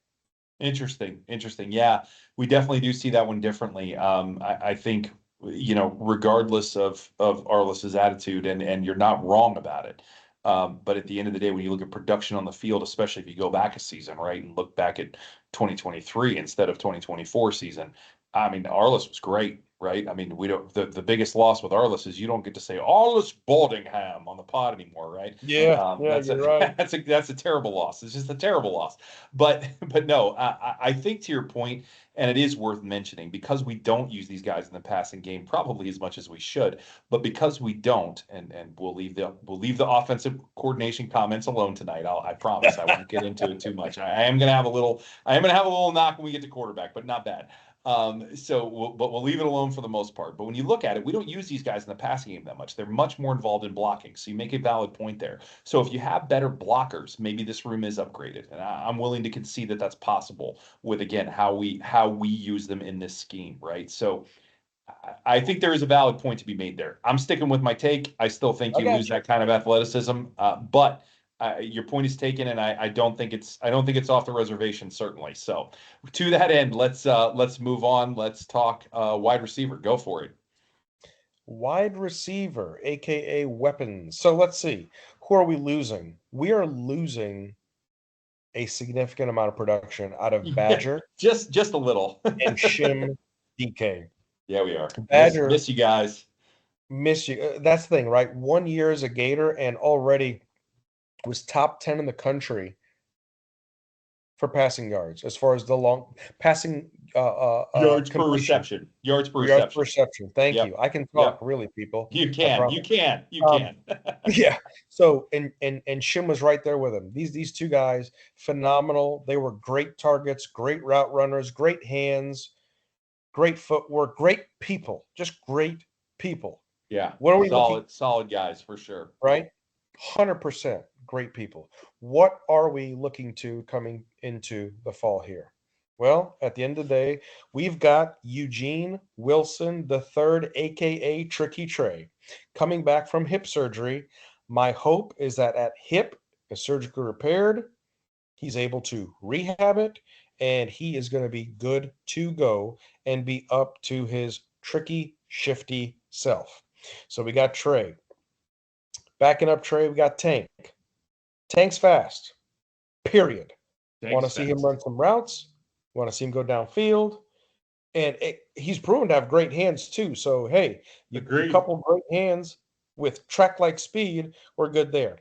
Interesting, interesting. Yeah, we definitely do see that one differently. I think regardless of Arliss's attitude, and you're not wrong about it. But at the end of the day, when you look at production on the field, especially if you go back a season, right, and look back at 2023 instead of 2024 season, I mean, Arliss was great, right? I mean, we don't the biggest loss with Arliss is you don't get to say Arliss Boardingham on the pod anymore, right? Yeah, That's a you're right. that's a terrible loss. It's just a terrible loss. But no, I think to your point, and it is worth mentioning because we don't use these guys in the passing game probably as much as we should, but because we don't, and we'll leave the offensive coordination comments alone tonight. I promise I won't get into it too much. I am gonna have a little knock when we get to quarterback, but not bad. But we'll leave it alone for the most part. But when you look at it, we don't use these guys in the passing game that much. They're much more involved in blocking. So you make a valid point there. So if you have better blockers, maybe this room is upgraded, and I'm willing to concede that that's possible with again how we use them in this scheme, right? So I think there is a valid point to be made there. I'm sticking with my take. I still think I you lose got you. that kind of athleticism, but your point is taken, and I don't think it's off the reservation certainly. So to that end, let's move on. Let's talk wide receiver. Go for it. Wide receiver, aka weapons. So let's see. Who are we losing? We are losing a significant amount of production out of Yeah, Badger just a little. and Shim DK. Yeah, we are. Badger, Miss you guys. miss you. That's the thing, right? 1 year as a Gator and already was top 10 in the country for passing yards as far as the long passing Yards per completion. reception. Yards per Yards per reception. reception. Thank Yep. you. I can talk Yep. really, people. You I can. You promise. can. You Um, can. yeah. So and Shim was right there with him. These two guys, phenomenal. They were great targets, great route runners, great hands, great footwork, great people, just great people. Yeah. What are we looking Solid guys for sure. right? 100% great people. What are we looking to coming into the fall here? Well, at the end of the day, we've got Eugene Wilson the third, aka Tricky Trey, coming back from hip surgery. My hope is that at hip is surgically repaired, he's able to rehab it, and he is going to be good to go and be up to his tricky, shifty self. So we got Trey. Backing up Trey, we got Tank. Tank's fast. Period. Want Thanks, to see him fast. run some routes. Want to see him go downfield. And he's proven to have great hands too. So hey, you Agreed. couple great hands with track like speed, we're good there.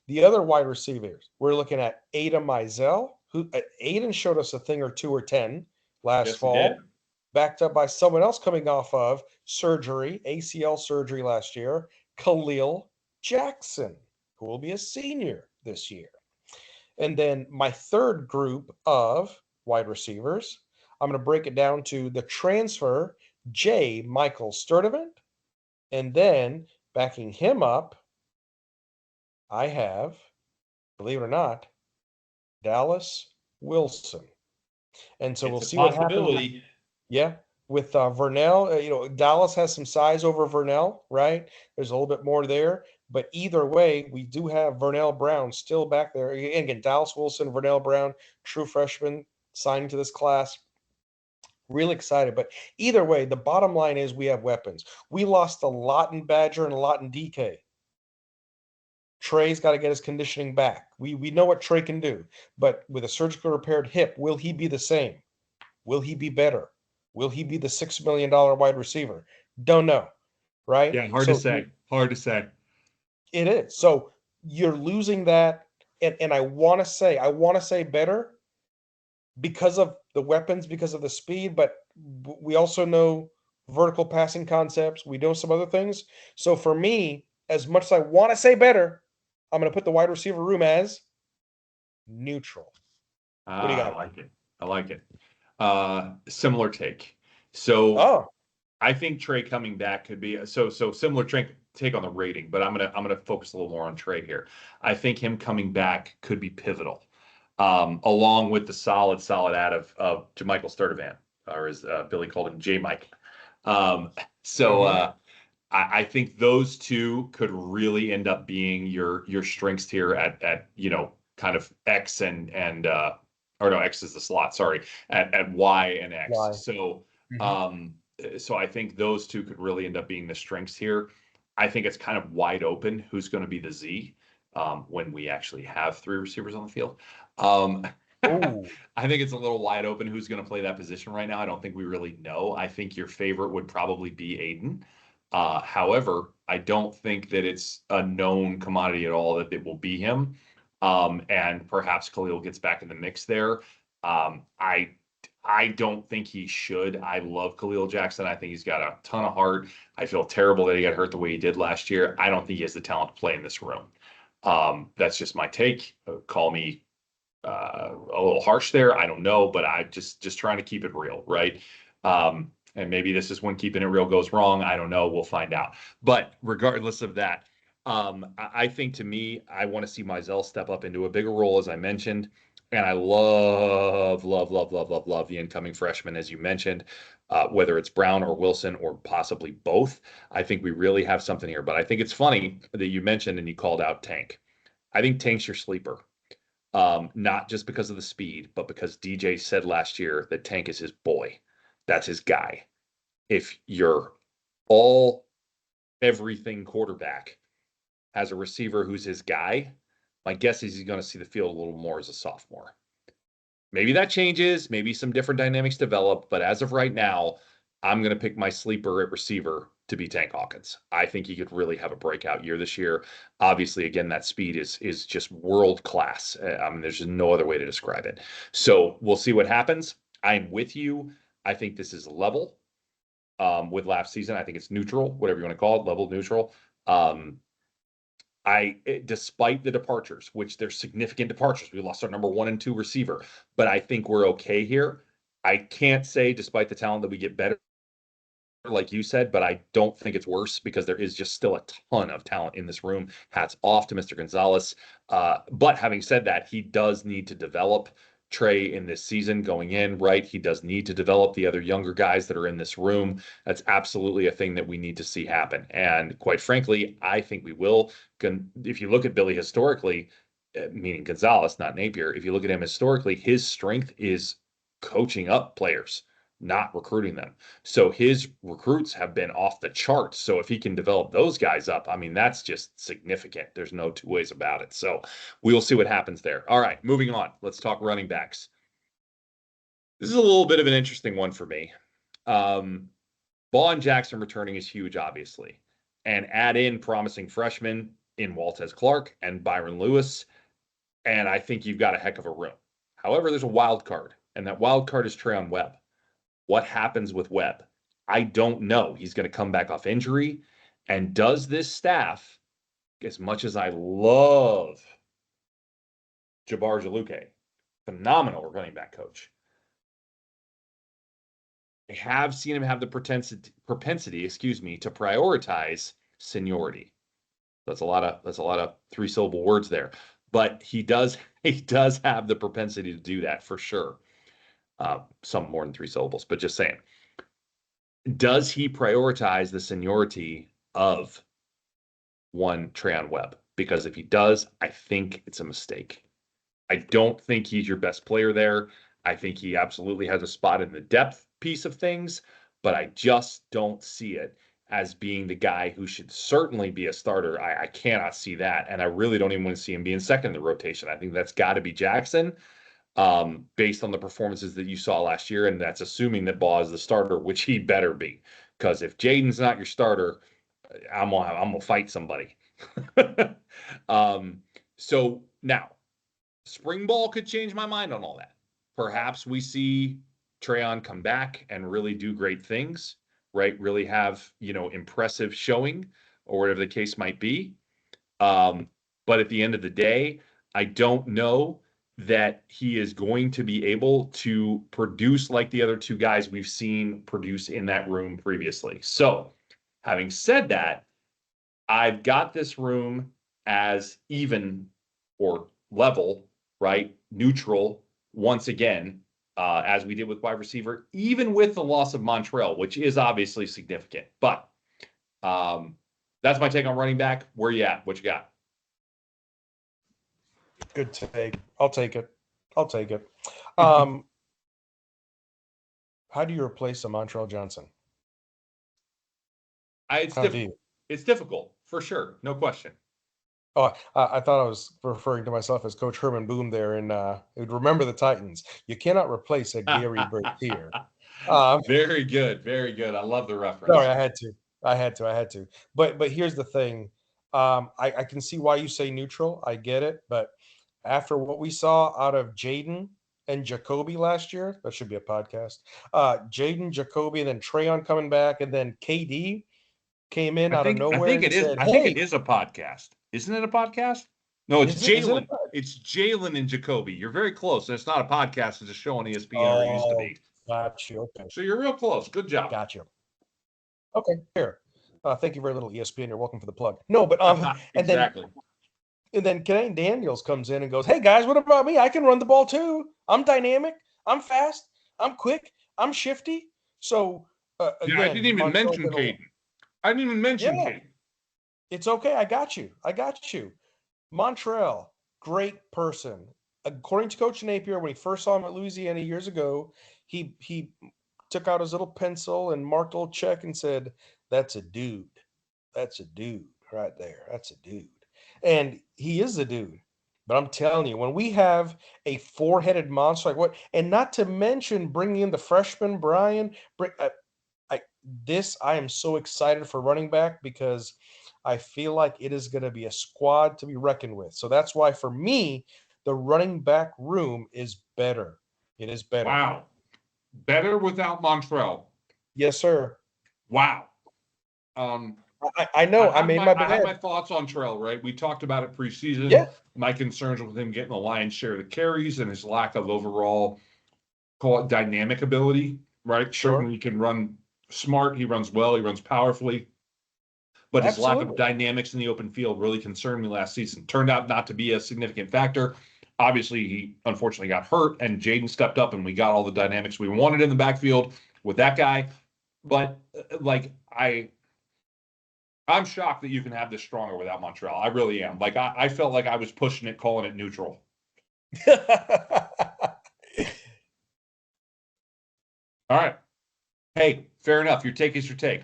The other wide receivers, we're looking at Aiden Mizell, who Aiden showed us a thing or two or 10 last Yes, he did. fall, backed up by someone else coming off of surgery, ACL surgery last year, Khalil Jackson, who will be a senior this year. And then my third group of wide receivers, I'm going to break it down to the transfer, J. Michael Sturdivant. And then backing him up, I have, believe it or not, Dallas Wilson. And so we'll It's a see what happens. possibility. Yeah, with Vernell, Dallas has some size over Vernell, right? There's a little bit more there, but either way, we do have Vernell Brown still back there. Again, Dallas Wilson, Vernell Brown, true freshman signing to this class. Real excited, but either way, the bottom line is we have weapons. We lost a lot in Badger and a lot in DK. Trey's got to get his conditioning back. We know what Trey can do, but with a surgically repaired hip, will he be the same? Will he be better? Will he be the $6 million wide receiver? Don't know, right? Yeah, hard to So say. Hard to say. it is. So you're losing that, and I want to say better because of the weapons, because of the speed, but we also know vertical passing concepts. We know some other things. So for me, as much as I want to say better, I'm going to put the wide receiver room as neutral. What do you I got? like it. I like it. Similar take. So Oh, I think Trey coming back could be so similar take on the rating, but I'm gonna focus a little more on Trey here. I think him coming back could be pivotal, along with the solid add of Jermichael Sturdivant, or as Billy called him, J Mike. Um, so mhm. uh, I think those two could really end up being your strengths here at kind of X and or no, X is the slot, sorry, at Y and X. Why? Mhm. So I think those two could really end up being the strengths here. I think it's kind of wide open who's going to be the Z when we actually have three receivers on the field. Um, Oh, I think it's a little wide open who's going to play that position right now. I don't think we really know. I think your favorite would probably be Aiden. However, I don't think that it's a known commodity at all that it will be him. And perhaps Khalil gets back in the mix there. I don't think he should. I love Khalil Jackson. I think he's got a ton of heart. I feel terrible that he got hurt the way he did last year. I don't think he has the talent to play in this room. That's just my take. Call me a little harsh there. I don't know, but I just trying to keep it real, right? And maybe this is when keeping it real goes wrong. I don't know. We'll find out. But regardless of that, I think to me, I want to see Mizell step up into a bigger role, as I mentioned. And I love the incoming freshman, as you mentioned, whether it's Brown or Wilson or possibly both. I think we really have something here. But I think it's funny that you mentioned and you called out Tank. I think Tank's your sleeper. Not just because of the speed, but because DJ said last year that Tank is his boy. That's his guy. If you're all everything quarterback has a receiver who's his guy, my guess is he's going to see the field a little more as a sophomore. Maybe that changes. Maybe some different dynamics develop. But as of right now, I'm going to pick my sleeper at receiver to be Tank Hawkins. I think he could really have a breakout year this year. Obviously, again, that speed is just world class. I mean, there's just no other way to describe it. So we'll see what happens. I'm with you. I think this is level with last season. I think it's neutral, whatever you want to call it, level neutral. Despite the departures, which they're significant departures, we lost our number 1 and 2 receiver, but I think we're okay here. I can't say, despite the talent, that we get better, like you said, but I don't think it's worse because there is just still a ton of talent in this room. Hats off to Mr. Gonzalez. But having said that, he does need to develop Trey in this season going in, right? He does need to develop the other younger guys that are in this room. That's absolutely a thing that we need to see happen. And quite frankly, I think we will. If you look at Billy historically, meaning Gonzalez, not Napier, if you look at him historically, his strength is coaching up players, not recruiting them. So his recruits have been off the charts. So if he can develop those guys up, I mean, that's just significant. There's no two ways about it. So we'll see what happens there. All right, moving on. Let's talk running backs. This is a little bit of an interesting one for me. Ball and Jackson returning is huge, obviously. And add in promising freshmen. in Waltez Clark and Byron Lewis, and I think you've got a heck of a room. However, there's a wild card, and that wild card is Trayon Webb. What happens with Webb? I don't know. He's going to come back off injury. And does this staff, as much as I love Jabbar Jaluke, phenomenal running back coach, I have seen him have the propensity, to prioritize seniority. That's a lot of three-syllable words there, but he does have the propensity to do that for sure. Some more than three syllables, but just saying. Does he prioritize the seniority of one Trayon Webb? Because if he does, I think it's a mistake. I don't think he's your best player there. I think he absolutely has a spot in the depth piece of things, but I just don't see it as being the guy who should certainly be a starter. I cannot see that, and I really don't even want to see him being second in the rotation. I think that's got to be Jackson, based on the performances that you saw last year, and that's assuming that Baugh is the starter, which he better be. Because if Jaden's not your starter, I'm gonna fight somebody. So now, spring ball could change my mind on all that. Perhaps we see Trayon come back and really do great things, right? Really have, impressive showing or whatever the case might be. But at the end of the day, I don't know that he is going to be able to produce like the other two guys we've seen produce in that room previously. So, having said that, I've got this room as even or level, right? Neutral once again, as we did with wide receiver, even with the loss of Montrell, which is obviously significant. But that's my take on running back. Where you at? What you got? Good take. I'll take it. How do you replace a Montrell Johnson? It's difficult for sure, no question. Oh, I thought I was referring to myself as Coach Herman Boone there, and remember the Titans. You cannot replace a Gary Bertier. Very good, very good. I love the reference. Sorry, I had to. But here's the thing. I can see why you say neutral. I get it. But after what we saw out of Jaden and Jacoby last year, that should be a podcast. Jaden, Jacoby, and then Trayon coming back, and then KD came in out of nowhere. I think it is. I think it is a podcast. Isn't it a podcast? No, it's Jalen. It's Jalen and Jacoby. You're very close. And it's not a podcast. It's a show on ESPN or it used to be. Got you. Okay. So you're real close. Good job. Got you. Okay, here. Thank you very little, ESPN. You're welcome for the plug. No, but exactly. And then Kenny Daniels comes in and goes, "Hey guys, what about me? I can run the ball too. I'm dynamic. I'm fast. I'm quick. I'm shifty." So again, I didn't even mention Caden. Caden. It's okay. I got you. Montrell, great person. According to Coach Napier, when he first saw him at Louisiana years ago, he took out his little pencil and marked a little check and said, "That's a dude. That's a dude right there. That's a dude." And he is a dude. But I'm telling you, when we have a four-headed monster like what, and not to mention bringing in the freshman Brian, I am so excited for running back because I feel like it is going to be a squad to be reckoned with. So that's why, for me, the running back room is better. It is better. Wow. Better without Montrell. Yes, sir. Wow. I know. I had my thoughts on Trell, right? We talked about it preseason. Yeah. My concerns with him getting the lion's share of the carries and his lack of overall, call it dynamic ability, right? Sure. Certainly he can run smart. He runs well. He runs powerfully. But his lack of dynamics in the open field really concerned me last season. Turned out not to be a significant factor. Obviously, he unfortunately got hurt, and Jaden stepped up, and we got all the dynamics we wanted in the backfield with that guy. But, I'm shocked that you can have this stronger without Montrell. I really am. I felt like I was pushing it, calling it neutral. All right. Hey, fair enough. Your take is your take.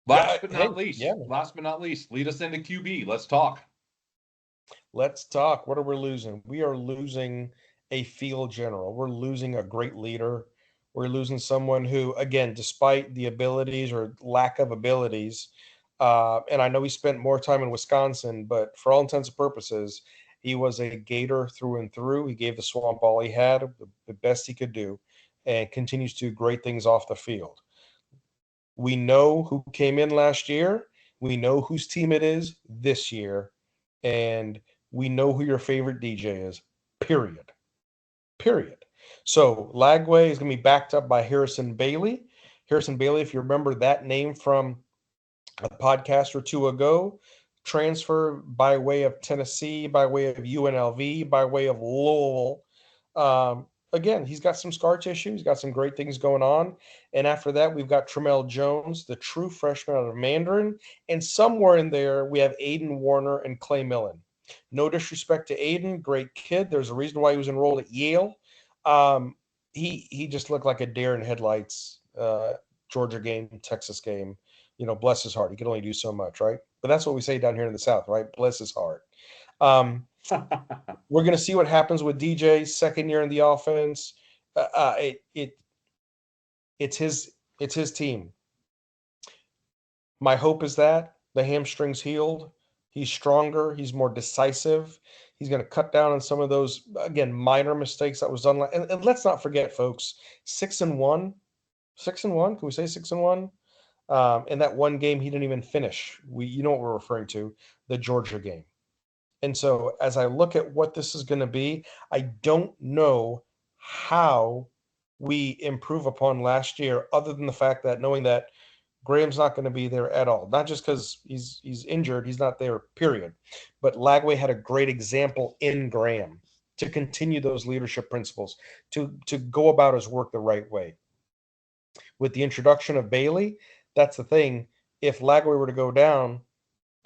Last but not least, lead us into QB. Let's talk. Let's talk. What are we losing? We are losing a field general. We're losing a great leader. We're losing someone who, again, despite the abilities or lack of abilities, And I know he spent more time in Wisconsin, but for all intents and purposes, he was a Gator through and through. He gave the Swamp all he had, the best he could do, and continues to do great things off the field. We know who came in last year. We know whose team it is this year. And we know who your favorite DJ is, period. Period. So Lagway is going to be backed up by Harrison Bailey. Harrison Bailey, if you remember that name from a podcast or two ago, transfer by way of Tennessee, by way of UNLV, by way of Louisville. Again, he's got some scar tissue. He's got some great things going on. And after that, we've got Tramel Jones, the true freshman out of Mandarin. And somewhere in there, we have Aiden Warner and Clay Millen. No disrespect to Aiden, great kid. There's a reason why he was enrolled at Yale. Um, he just looked like a deer in headlights. Georgia game, Texas game. Bless his heart. He can only do so much, right? But that's what we say down here in the South, right? Bless his heart. We're going to see what happens with DJ, second year in the offense. It's his team. My hope is that the hamstring's healed. He's stronger. He's more decisive. He's going to cut down on some of those, again, minor mistakes that was done. And let's not forget, folks, 6-1. 6-1. Can we say 6-1? In that one game, he didn't even finish. You know what we're referring to, the Georgia game. And so as I look at what this is going to be, I don't know how we improve upon last year, other than the fact that knowing that Graham's not going to be there at all. Not just because he's injured, he's not there, period. But Lagway had a great example in Graham to continue those leadership principles, to go about his work the right way. With the introduction of Bailey, that's the thing. If Lagway were to go down,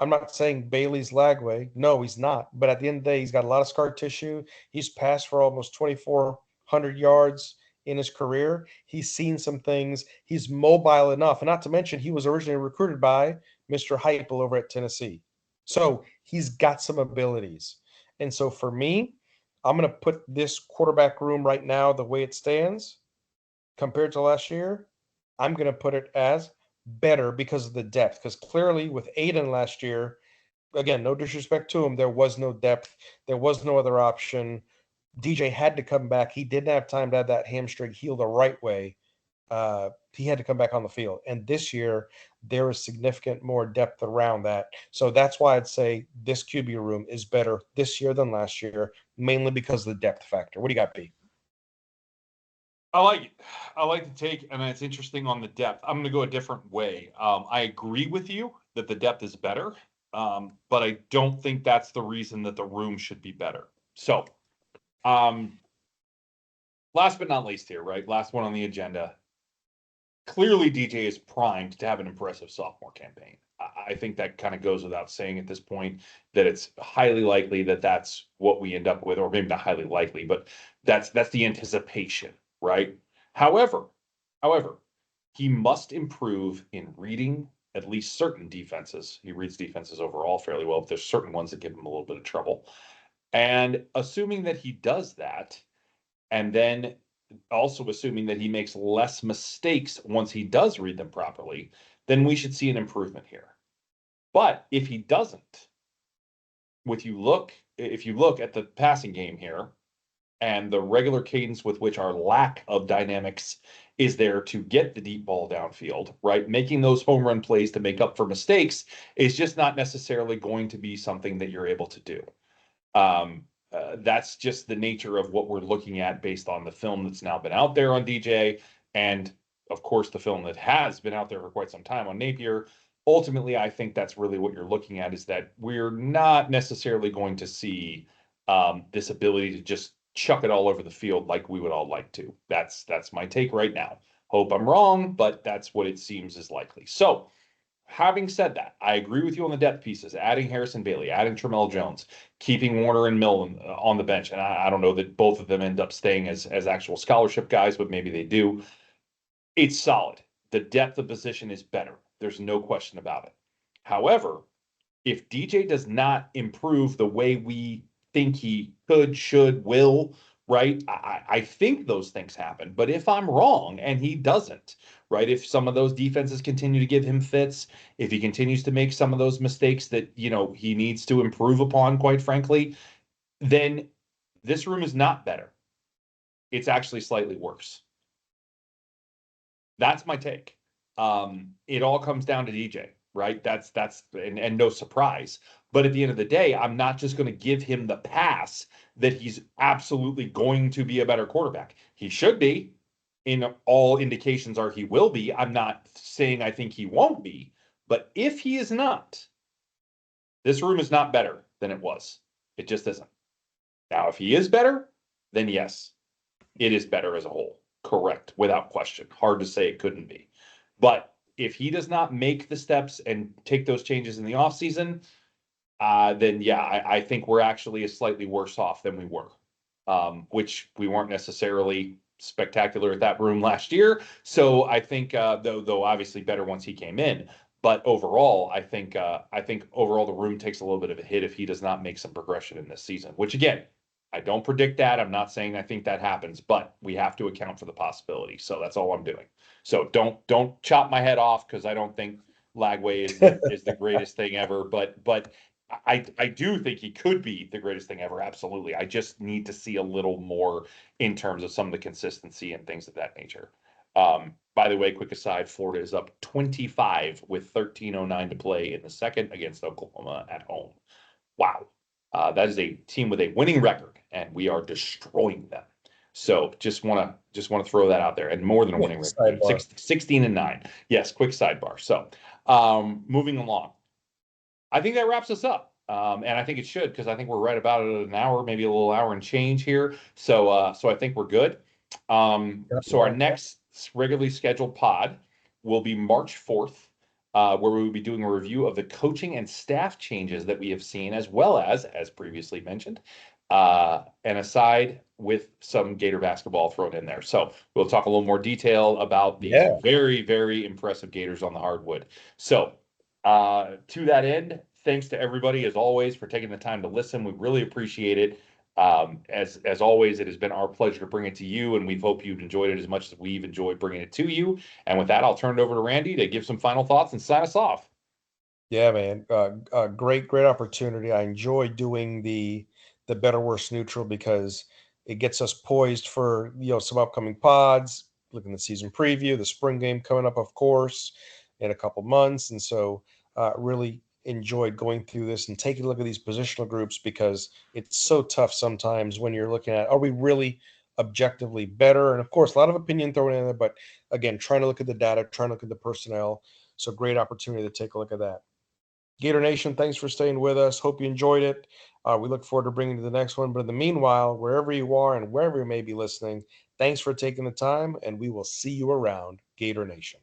I'm not saying Bailey's Lagway. No, he's not. But at the end of the day, he's got a lot of scar tissue. He's passed for almost 2,400 yards in his career. He's seen some things. He's mobile enough. And not to mention, he was originally recruited by Mr. Heupel over at Tennessee. So he's got some abilities. And so for me, I'm going to put this quarterback room right now the way it stands compared to last year. I'm going to put it as better because of the depth. Because clearly with Aiden last year, again, no disrespect to him, there was no depth. There was no other option. DJ had to come back. He didn't have time to have that hamstring heal the right way. He had to come back on the field. And this year, there is significant more depth around that. So that's why I'd say this QB room is better this year than last year, mainly because of the depth factor. What do you got, B? I like it. I like the take, and it's interesting on the depth. I'm going to go a different way. I agree with you that the depth is better, but I don't think that's the reason that the room should be better. So, last but not least here, right? Last one on the agenda. Clearly, DJ is primed to have an impressive sophomore campaign. I think that kind of goes without saying at this point, that it's highly likely that that's what we end up with, or maybe not highly likely, but that's the anticipation. Right. However, he must improve in reading at least certain defenses. He reads defenses overall fairly well, but there's certain ones that give him a little bit of trouble. And assuming that he does that, and then also assuming that he makes less mistakes once he does read them properly, then we should see an improvement here. But if he doesn't, if you look at the passing game here, and the regular cadence with which our lack of dynamics is there to get the deep ball downfield, right? Making those home run plays to make up for mistakes is just not necessarily going to be something that you're able to do. That's just the nature of what we're looking at based on the film that's now been out there on DJ. And of course, the film that has been out there for quite some time on Napier. Ultimately, I think that's really what you're looking at, is that we're not necessarily going to see this ability to just chuck it all over the field like we would all like to. That's my take right now. Hope I'm wrong, but that's what it seems is likely. So, having said that, I agree with you on the depth pieces, adding Harrison Bailey, adding Tramel Jones, keeping Warner and Millen on the bench. And I don't know that both of them end up staying as actual scholarship guys, but maybe they do. It's solid. The depth of position is better. There's no question about it. However, if DJ does not improve the way we think he could, should, will, right? I think those things happen, but if I'm wrong and he doesn't, right? If some of those defenses continue to give him fits, if he continues to make some of those mistakes that, he needs to improve upon, quite frankly, then this room is not better. It's actually slightly worse. That's my take. It all comes down to DJ, right? That's and no surprise. But at the end of the day, I'm not just going to give him the pass that he's absolutely going to be a better quarterback. He should be. In all indications are he will be. I'm not saying I think he won't be, but if he is not, this room is not better than it was. It just isn't. Now, if he is better, then yes, it is better as a whole. Correct, without question. Hard to say it couldn't be. But if he does not make the steps and take those changes in the offseason, then yeah, I think we're actually slightly worse off than we were, which we weren't necessarily spectacular at that room last year. So I think, though obviously better once he came in. But overall, I think overall the room takes a little bit of a hit if he does not make some progression in this season. Which again, I don't predict that. I'm not saying I think that happens, but we have to account for the possibility. So that's all I'm doing. So don't chop my head off because I don't think Lagway is the greatest thing ever. But I do think he could be the greatest thing ever. Absolutely. I just need to see a little more in terms of some of the consistency and things of that nature. By the way, quick aside, Florida is up 25 with 13:09 to play in the second against Oklahoma at home. Wow. That is a team with a winning record, and we are destroying them. So just want to throw that out there, and more than a winning record, 16-9. Yes, quick sidebar. So moving along, I think that wraps us up. And I think it should, because I think we're right about an hour, maybe a little hour and change here. So I think we're good. So our next regularly scheduled pod will be March 4th, where we will be doing a review of the coaching and staff changes that we have seen, as well as previously mentioned, and aside with some Gator basketball thrown in there. So we'll talk a little more detail about these very, very impressive Gators on the hardwood. So to that end, thanks to everybody, as always, for taking the time to listen. We really appreciate it. As always, it has been our pleasure to bring it to you, and we hope you've enjoyed it as much as we've enjoyed bringing it to you. And with that, I'll turn it over to Randy to give some final thoughts and sign us off. Yeah, man. Great opportunity. I enjoy doing the better worse neutral because it gets us poised for some upcoming pods. Looking at the season preview, the spring game coming up, of course, in a couple months, and so really enjoyed going through this and taking a look at these positional groups because it's so tough sometimes when you're looking at, are we really objectively better? And of course, a lot of opinion thrown in there, but again, trying to look at the data, trying to look at the personnel. So great opportunity to take a look at that. Gator Nation, thanks for staying with us. Hope you enjoyed it. We look forward to bringing you to the next one. But in the meanwhile, wherever you are and wherever you may be listening, thanks for taking the time, and we will see you around, Gator Nation.